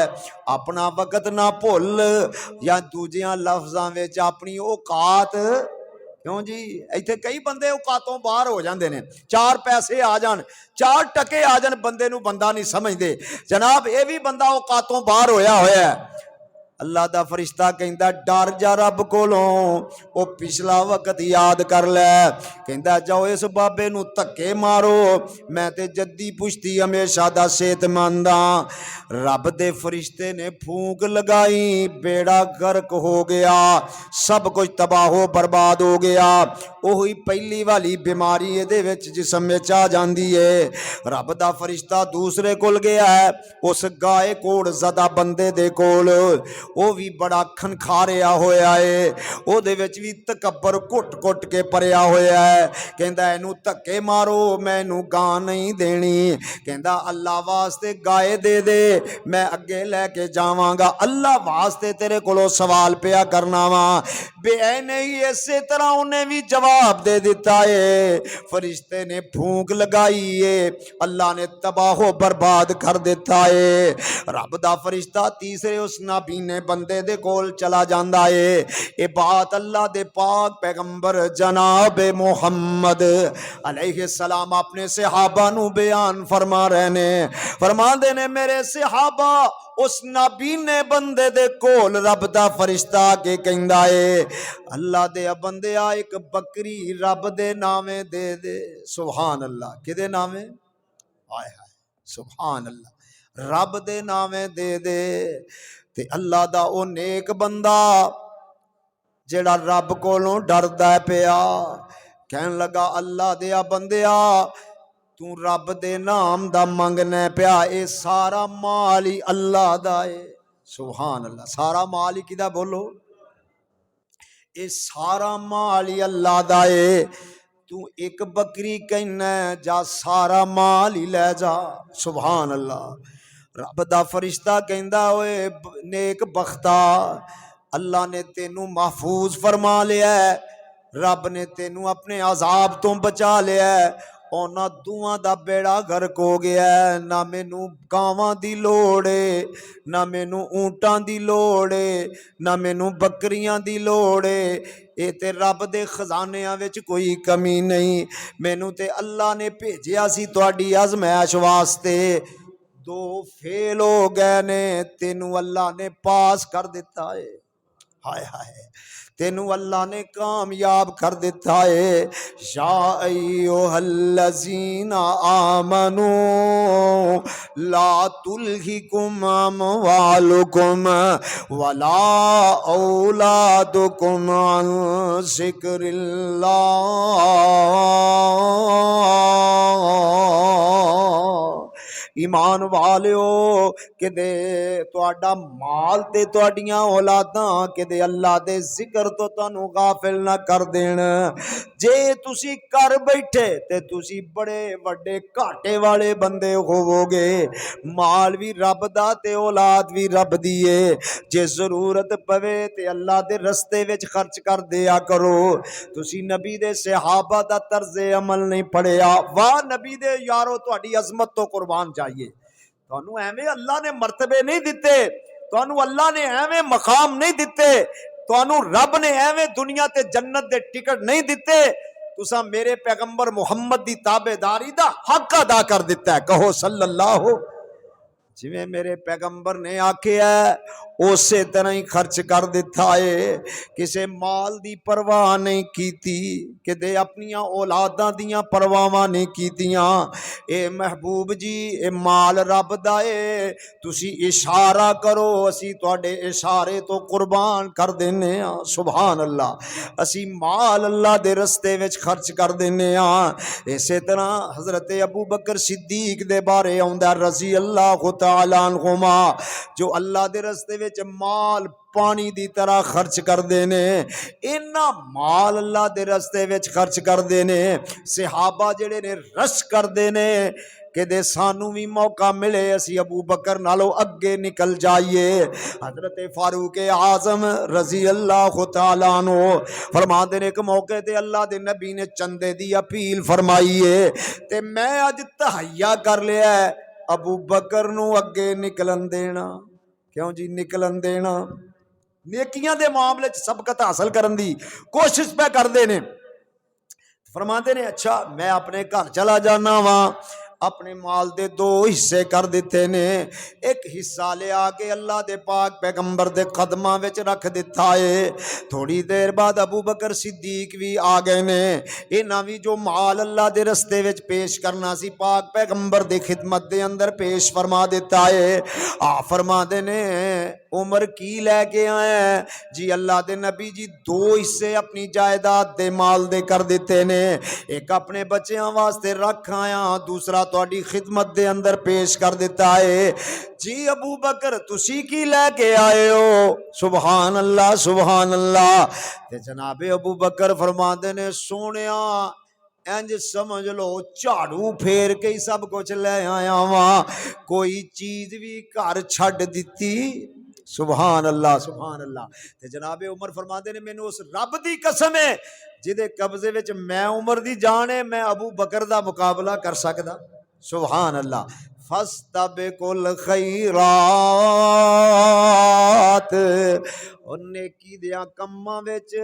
A: اپنا وقت نہ بھول، یا دوجیاں لفظاں وچ اپنی اوقات۔ کیوں جی ایتھے کئی بندے اوقاتوں باہر ہو جاندے نے، چار پیسے آ جان، چار ٹکے آ جان، بندے نو بندہ نہیں سمجھدے۔ جناب اے بھی بندہ اوقاتوں باہر ہویا ہے۔ اللہ دا فرشتہ کہندا ڈر جا رب کولوں، او پچھلا وقت یاد کر لے۔ کہندا جاؤ اس بابے نو تکے مارو، میں تے جدی پشتی ہمیشہ دا صحت منداں۔ رب دے فرشتے نے پھونک لگائی، بیڑا غرق ہو گیا، سب کچھ تباہ و برباد ہو گیا۔ وہی پہلی والی بیماری دے وچ جسم وچ آ جاندی ہے۔ رب دا فرشتہ دوسرے کول گیا ہے، اس گائے کوڑ زدہ بندے دے کول، وہ بھی بڑا کھنکھاریا ہویا ہے، وہ دے وچ بھی تکبر کٹ کٹ کے پریا ہویا ہے۔ کہندا اینو تکے مارو، میں اینو گاں نہیں دینی۔ کہندا اللہ واسطے گائے دے دے، میں اگے لے کے جاواں گا، اللہ واسطے تیرے کولو سوال پیا کرنا وا۔ بے نہیں اسی طرح انہیں بھی جواب دے دیتا ہے۔ فرشتے نے پھونک لگائی ہے، اللہ نے تباہ و برباد کر دیتا ہے۔ رب دا فرشتہ تیسرے اس نابینے بندے دے کول چلا جاندا ہے۔ اے بات اللہ دے پاک پیغمبر جناب محمد علیہ السلام اپنے صحابہ نو بیان فرما رہے نے، فرما دے نے میرے صحابہ اس نابینے بندے دے کول رب دا فرشتہ کے کہندا ہے اللہ دے بندیا ایک بکری رب دے نامے دے دے۔ سبحان اللہ، کدے نامے؟ آئے ہائے سبحان اللہ، رب دے نامے دے دے۔ تے اللہ دا او نیک بندہ جیڑا رب کولوں ڈردا پیا، کہن لگا اللہ دیا بندیا تو رب دے نام دا منگنے پیا، اے سارا مال ہی اللہ دا ہے۔ سبحان اللہ، سارا مال ہی کدا بولو؟ اے سارا مال ہی اللہ دا ہے، تو ایک بکری کہنا جا سارا مال ہی لے جا۔ سبحان اللہ، رب دا فرشتہ کہندا اوے نیک بختہ، اللہ نے تینوں محفوظ فرما لیا ہے، رب نے تینوں اپنے عذاب تو بچا لیا ہے، اونا دوہاں دا بیڑا غرق ہو گیا ہے، نہ مینوں گاواں دی لوڑ ہے، نہ مینوں اونٹاں دی لوڑ ہے، نہ مینوں بکریاں دی لوڑ ہے، اے تے رب دے خزانیاں وچ کوئی کمی نہیں، مینوں تے اللہ نے بھیجیا سی تہاڈی آزمائش واسطے، دو فیل ہو گئے نے، تینوں اللہ نے پاس کر دیتا ہے۔ ہائے ہائے، تینوں اللہ نے کامیاب کر دیتا ہے۔ یا ایھا الذین آمنوا لا تلہکم اموالکم ولا اولادکم عن ذکر اللہ ایمان والیو کدے تہاڈا مال تے تہاڈیاں اولاداں کدے اللہ دے ذکر تو تانوں غافل نہ کر دین۔ جے تسی کر بیٹھے تے تسی بڑے وڈے گھاٹے والے بندے ہوو گے۔ مال بھی رب دا تے اولاد بھی رب دی ہے، جے ضرورت پوے تے اللہ دے رستے وچ خرچ کر دیا کرو۔ تسی نبی دے صحابہ دا طرز عمل نہیں پڑھیا، واہ نبی دے یارو تہاڈی عظمت تو قربان جائیے۔ تانوں ایویں اللہ نے مرتبے نہیں دتے، تانوں اللہ نے ایویں مقام نہیں دتے، تانوں رب نے ایویں دنیا تے جنت دے ٹکٹ نہیں دتے، تساں میرے پیغمبر محمد دی تابعداری دا حق ادا کر دیتا ہے۔ کہو صلی اللہ، جویں میرے پیغمبر نے آکھیا ہے اسی طرح ہی خرچ کر دیتا ہے۔ کسے مال دی پرواہ نہیں کیتی، کدے اپنی اولاداں دیاں پرواہاں نہیں کیتیاں۔ اے محبوب جی اے مال رب دا اے، تسی اشارہ کرو اسی تواڈے اشارے تو قربان کر دینے ہاں۔ سبحان اللہ، اسی مال اللہ دے رستے وچ خرچ کر دینے ہاں۔ اسی طرح حضرت ابو بکر صدیق دے بارے آوندا رضی اللہ تعالی عنہما، جو اللہ دے رستے وچ مال پانی دی طرح خرچ کر دینے، اینا مال اللہ دے رستے وچ خرچ کر دینے۔ صحابہ جڑے نے رش کر دینے کہ دے سانو بھی موقع ملے اسی ابو بکر نالو اگے نکل جائیے۔ حضرت فاروق اعظم رضی اللہ تعالیٰ عنہ فرما دے ایک موقع تے اللہ دے نبی نے چندے دی اپیل فرمائیے تے میں اج تہیا کر لیا ہے ابو بکر نو اگے نکلن دینا۔ کیوں جی نکلن دینا؟ نیکیاں دے معاملے سبقت حاصل کرن دی کوشش پہ کر دینے۔ فرماتے نے اچھا میں اپنے گھر چلا جانا وا، اپنے مال دے دو حصے کر دیتے نے، ایک حصہ لے آکے اللہ دے پاک پیغمبر دے قدماں وچ رکھ دیتا ہے۔ تھوڑی دیر بعد ابو بکر صدیق بھی آ گئے نے، انہاں بھی جو مال اللہ دے رستے وچ پیش کرنا سی پاک پیغمبر دے خدمت دے اندر پیش فرما دیتا ہے۔ فرما دے نے عمر کی لے کے آئے جی اللہ دے نبی جی دو حصے اپنی جائیداد دے مال دے کر دیتے نے، ایک اپنے بچیاں واسطے رکھ آیا، دوسرا تواڈی خدمت دے اندر پیش کر دیتا ہے۔ جی ابو بکر تسی کی لے کے آئے ہو؟ سبحان اللہ سبحان اللہ۔ تے جناب ابو بکر فرماندے نے سونیا انج سمجھ لو جھاڑو پھیر کے ہی سب کچھ لے آیا وہاں، کوئی چیز بھی گھر چھڈ دیتی؟ سبحان اللہ سبحان اللہ۔ تے جناب عمر فرماندے نے مینوں اس رب دی قسم ہے جدے قبضے وچ میں عمر دی جان ہے، میں ابو بکر دا مقابلہ کر سکدا؟ سبحان اللہ۔ فاستبقوا الخیرات، اور نیکی دیاں کماں وچ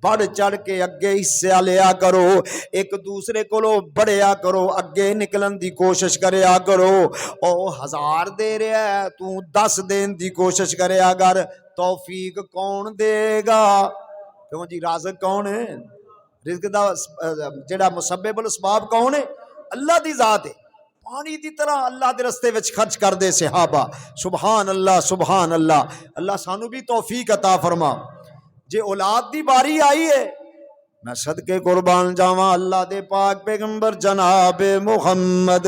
A: بڑھ چڑھ کے اگے حصہ لیا کرو، ایک دوسرے کولو بڑھیا کرو، اگے نکلن دی کوشش کریا کرو۔ او 1000 دے رہا ہے تو 10 دین دی کوشش کریا کر، توفیق کون دے گا؟ کیوں جی رازق کون ہے؟ رزق دا جڑا مسبب الاسباب کون ہے؟ اللہ دی ذات ہے۔ پانی دی طرح اللہ دے رستے وچ خرچ کر دے صحابہ۔ سبحان اللہ سبحان اللہ۔ اللہ سانو بھی توفیق عطا فرما۔ جے اولاد دی باری آئی ہے میں صدقے قربان جاواں اللہ دے پاک پیغمبر جناب محمد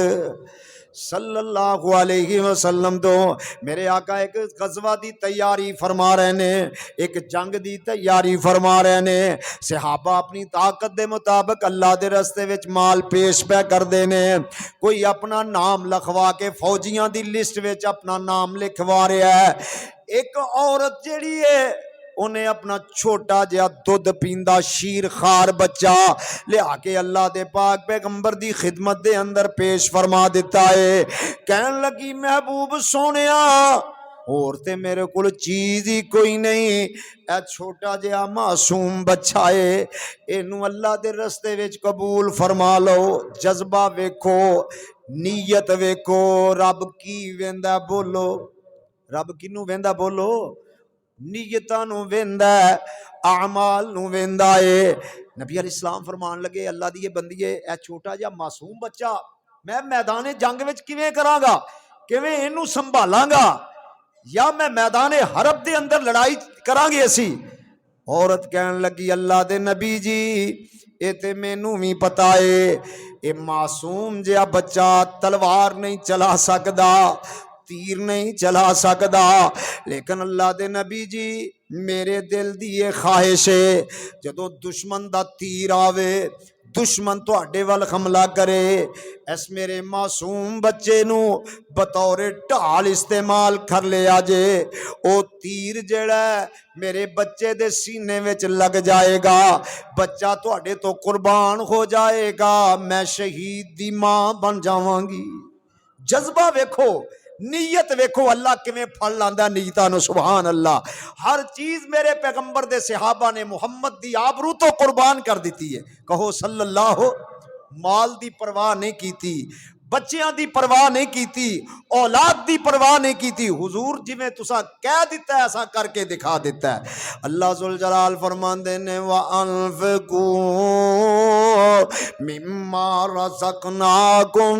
A: صلی اللہ علیہ وسلم تو میرے آقا ایک غزوہ دی تیاری فرما رہے نے، ایک جنگ دی تیاری فرما رہے نے۔ صحابہ اپنی طاقت دے مطابق اللہ دے رستے وچ مال پیش پہ کر دینے، کوئی اپنا نام لکھوا کے فوجیاں دی لسٹ وچ اپنا نام لکھوا رہا ہے۔ ایک عورت جیڑی ہے انہیں اپنا چھوٹا جہا دودھ پیندا شیر خار بچہ لے آ کے اللہ دے پاک پیغمبر دی خدمت دے اندر پیش فرما دیتا ہے۔ کہن لگی محبوب سونیا اور تے میرے کول چیز ہی کوئی نہیں، اے چھوٹا جہا معصوم بچہ ہے، اینو اللہ دے رستے وچ قبول فرما لو۔ جذبہ ویکھو، نیت ویکھو، رب کی ویندا بولو، رب کنوں ویندا بولو؟ نیتاں نو ویندا ہے، اعمال نو ویندا ہے۔ نبی علیہ السلام فرمان لگے اللہ دی یہ بندیے اے چھوٹا جہا معصوم بچہ میں میدان جنگ وچ کیویں کراں گا، کیویں اینو سنبھالاں گا، یا میں میدان حرب دے اندر لڑائی کراں گے اسی؟ عورت کہن لگی اللہ دے نبی جی اے تے مینوں بھی پتا ہے اے معصوم جہا بچہ تلوار نہیں چلا سکدا تیر نہیں چلا سکدا لیکن اللہ دے نبی جی میرے دل دی یہ خواہش ہے جدو دشمن دا تیر آوے دشمن تواڈے ول حملہ کرے اس میرے معصوم بچے نو بطور ڈھال استعمال کر لیا جے او تیر جڑا ہے میرے بچے دے سینے وچ لگ جائے گا بچہ تواڈے تو قربان ہو جائے گا میں شہید دی ماں بن جاواں گی جذبہ ویکھو نیت ویکھو اللہ کیویں پھل لاندا نیتاں نو سبحان اللہ ہر چیز میرے پیغمبر دے صحابہ نے محمد دی آبرو تو قربان کر دیتی ہے کہو صلی اللہ مال دی پرواہ نہیں کیتی بچیاں دی پرواہ نہیں کیتی اولاد دی پرواہ نہیں کیتی حضور جویں تساں کہہ دیتا ہے ایسا کر کے دکھا دیتا ہے اللہ ذوالجلال فرماندے نے وَأَنفِقُوا مِمَّا رَزَقْنَاكُمْ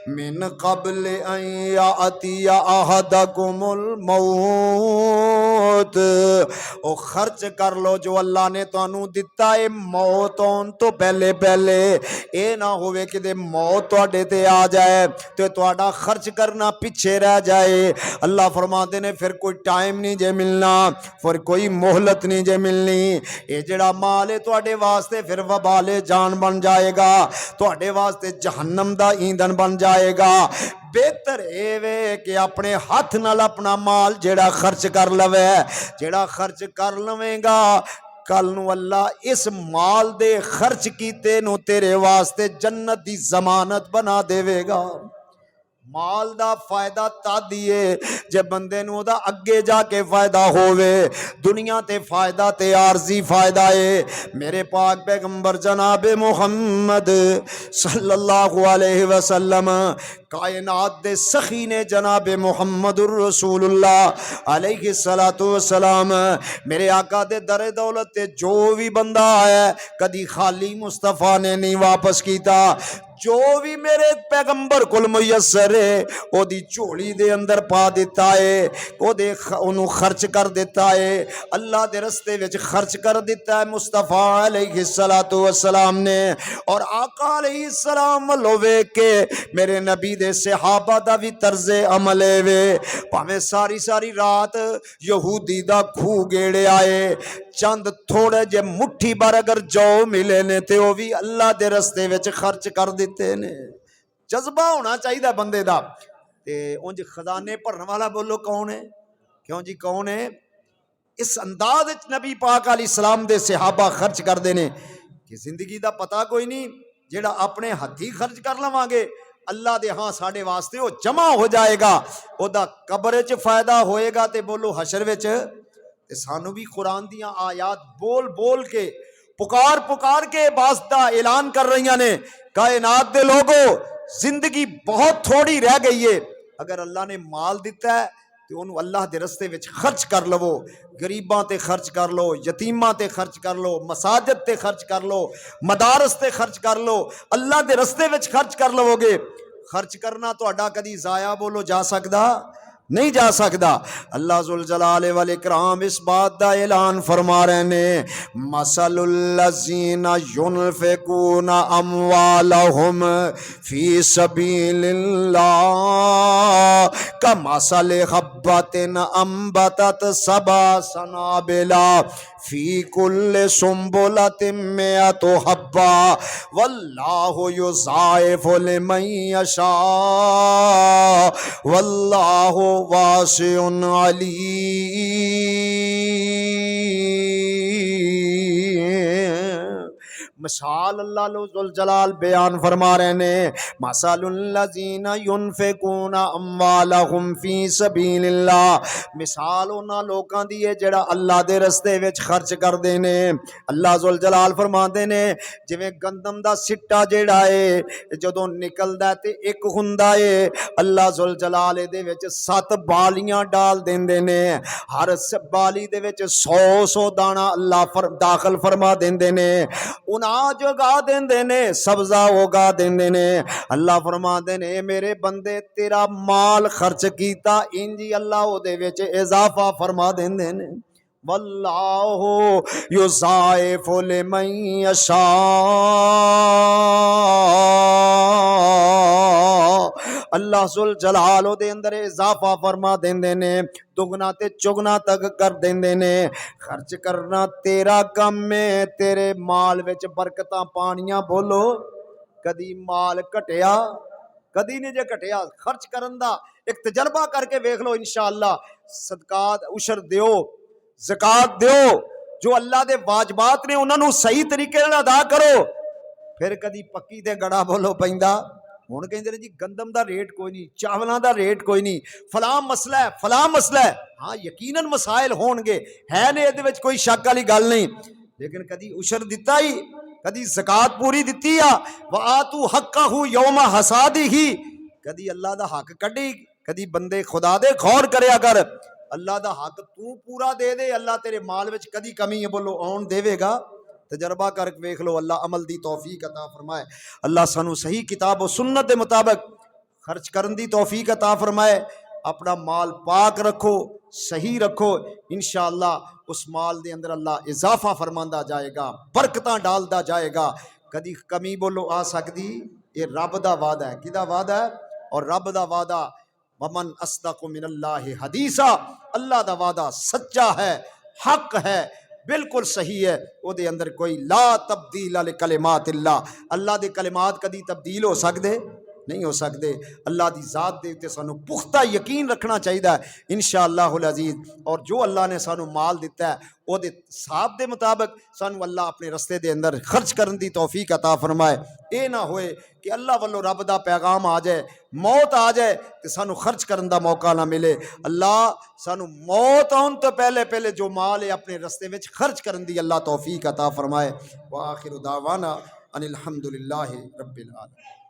A: مِنْ قَبْلِ أَنْ يَأْتِيَ أَحَدَكُمُ الْمَوْتُ او خرچ کر لو جو اللہ نے تانوں دتا ہے موت ہون تو پہلے پہلے اے نہ ہوئے کہ دے موت تواڈے تے آ جائے تو تواڈا خرچ کرنا پیچھے رہ جائے اللہ فرماتے نے پھر کوئی ٹائم نہیں جے ملنا پھر کوئی مہلت نہیں جے ملنی اے جڑا مال ہے تواڈے واسطے پھر وبال جان بن جائے گا تواڈے واسطے جہنم دا ایندھن بن جائے گا بہتر اے وے کہ اپنے ہاتھ نال اپنا مال جڑا خرچ کر لوے جڑا خرچ کر لویں گا کل نو اللہ اس مال دے خرچ کیتے نو تیرے واسطے جنت دی ضمانت بنا دے گا مال دا فائدہ تا دیے جے بندے نو دا اگے جا کے فائدہ ہووے دنیا تے فائدہ تے عارضی فائدہ ہے میرے پاک پیغمبر جناب محمد صلی اللہ علیہ وسلم کائنات دے سخی نے جناب محمد الرسول اللہ علیہ السلام میرے آقا دے در دولت تے جو بھی بندہ ہے کدی خالی مصطفیٰ نے نہیں واپس کیتا جو بھی میرے پیغمبر کل میسر ہے او دی چوڑی دے اندر پا دیتا ہے او دے انہوں خرچ کر دیتا ہے اللہ دے رستے وچ خرچ کر دیتا ہے مصطفیٰ علیہ السلام نے اور آقا علیہ السلام لوے کے میرے نبی دے صحابہ دا بھی طرز عمل وے پاویں ساری ساری رات یہودی دا کھو گیڑے آئے چند تھوڑے جے مٹھی بار اگر جو ملے نے تے وہ بھی اللہ دے رستے وچ خرچ کر دیتے نے جذبہ ہونا چاہیے بندے دا تے اونج خزانے بھرن والا بولو کون ہے کیوں جی کون ہے اس انداز وچ نبی پاک علیہ السلام دے صحابہ خرچ کر دینے کہ زندگی دا پتہ کوئی نہیں جیڑا اپنے ہتھی خرچ کر لواں گے اللہ دے ہاں ساڈے واسطے وہ جمع ہو جائے گا او دا قبر وچ فائدہ ہوئے گا تے بولو حشر وچ تے سانو بھی قرآن دیاں آیات بول بول کے پکار کے واسطہ اعلان کر رہی نے کائنات دے لوگو زندگی بہت تھوڑی رہ گئی ہے اگر اللہ نے مال دیتا ہے تو انہوں اللہ دے رستے وچ خرچ کر لو غریباں تے خرچ کر لو یتیماں تے خرچ کر لو مساجد تے خرچ کر لو مدارس تے خرچ کر لو اللہ دے رستے وچ خرچ کر لو گے خرچ کرنا تہاڈا کدی ضائع بولو جا سکدا نہیں جا سکتا اللہ ذوالجلال والاکرام اس بات دا اعلان فرما رہے نے مثل الذین ينفقون اموالهم فی سبیل اللہ کمثل حبۃ انبتت سبع سنابل فی کل سنبلۃ مئۃ حبہ واللہ یضاعف لمن یشاء واللہ واسع علیم مثال اللہ ذوالجلال بیان فرما رہے نے مثال الذین ينفقون اموالهم فی سبیل اللہ مثال انہاں لوکاں دی ہے جڑا اللہ دے رستے وچ خرچ کردے نے اللہ ذوالجلال فرماندے نے جویں گندم دا سٹا جیڑا ہے جدوں نکلدا ہے تے ایک ہوندا ہے اللہ ذوالجلال دے وچ 7 بالیاں ڈال دیندے نے ہر بالی دے وچ 100 دانہ اللہ داخل فرما دیندے نے اناج اگا دیندے نے سبزہ اگا دیندے نے اللہ فرما دے نے میرے بندے تیرا مال خرچ کیتا انجی اللہ او دے وچ اضافہ فرما دیندے نے واللہ یضاعف لمن یشاء، اللہ ذوالجلال دے اندر اضافہ فرما دیندے نے، دگنا تے چگنا تک کر دیندے نے۔ خرچ کرنا تیرا کم ہے، تیرے مال وچ برکتاں پانیاں، بولو کدی مال گھٹیا؟ کدی نہیں جے گھٹیا۔ خرچ کرن دا ایک تجربہ کر کے ویکھ لو انشاءاللہ۔ صدقات عشر دیو، زکات دیو، جو اللہ دے واجبات نے انہاں نو صحیح طریقے نال ادا کرو، پھر کدی پکی تے گڑا بولو پیندا۔ ہن کہندے نے جی گندم دا ریٹ کوئی نہیں، چاولاں دا ریٹ کوئی نہیں، فلاں مسئلہ ہے، فلاں مسئلہ ہے۔ ہاں یقیناً مسائل ہون گے، ہے نے ادھے وچ کوئی شک والی گل نہیں، لیکن کدی عشر دتا ہی، کدی زکات پوری دتی آ، وآتوا حقہ یوم حصادہ، کدی اللہ دا حق کڈی، کدی بندے خدا دے غور کریا کر، اللہ دا حق تو پورا دے دے، اللہ تیرے مال وچ کدی کمی ہے بولو آن دے گا؟ تجربہ کر کے ویکھ لو، اللہ عمل دی توفیق عطا فرمائے، اللہ سانو صحیح کتاب و سنت دے مطابق خرچ کرن دی توفیق عطا فرمائے۔ اپنا مال پاک رکھو، صحیح رکھو، انشاءاللہ اس مال دے اندر اللہ اضافہ فرماندا جائے گا، برکتاں ڈالدا جائے گا، کدی کمی بولو آ سکدی؟ یہ رب دا وعدہ ہے، کدا وعدہ ہے؟ اور رب دا وعدہ ومن اصدق من اللہ حدیثا، اللہ دا وعدہ سچا ہے، حق ہے، بالکل صحیح ہے، او دے اندر کوئی لا تبدیل لکلمات اللہ، اللہ دے کلمات کدی تبدیل ہو سکدے نہیں ہو سکتے۔ اللہ دی ذات دے تے سانو پختہ یقین رکھنا چاہیے انشاءاللہ العزیز، اور جو اللہ نے سانو مال دیتا ہے او دے حساب دے مطابق سانو اللہ اپنے رستے دے اندر خرچ کرن دی توفیق عطا فرمائے۔ اے نہ ہوئے کہ اللہ والو رب دا پیغام آ جائے، موت آ جائے تے سانو خرچ کرن دا موقع نہ ملے۔ اللہ سانو موت آن تو پہلے پہلے جو مال ہے اپنے رستے وچ خرچ کرن دی اللہ توفیق عطا فرمائے۔ وآخر دعوانا ان الحمدللہ رب العالمین۔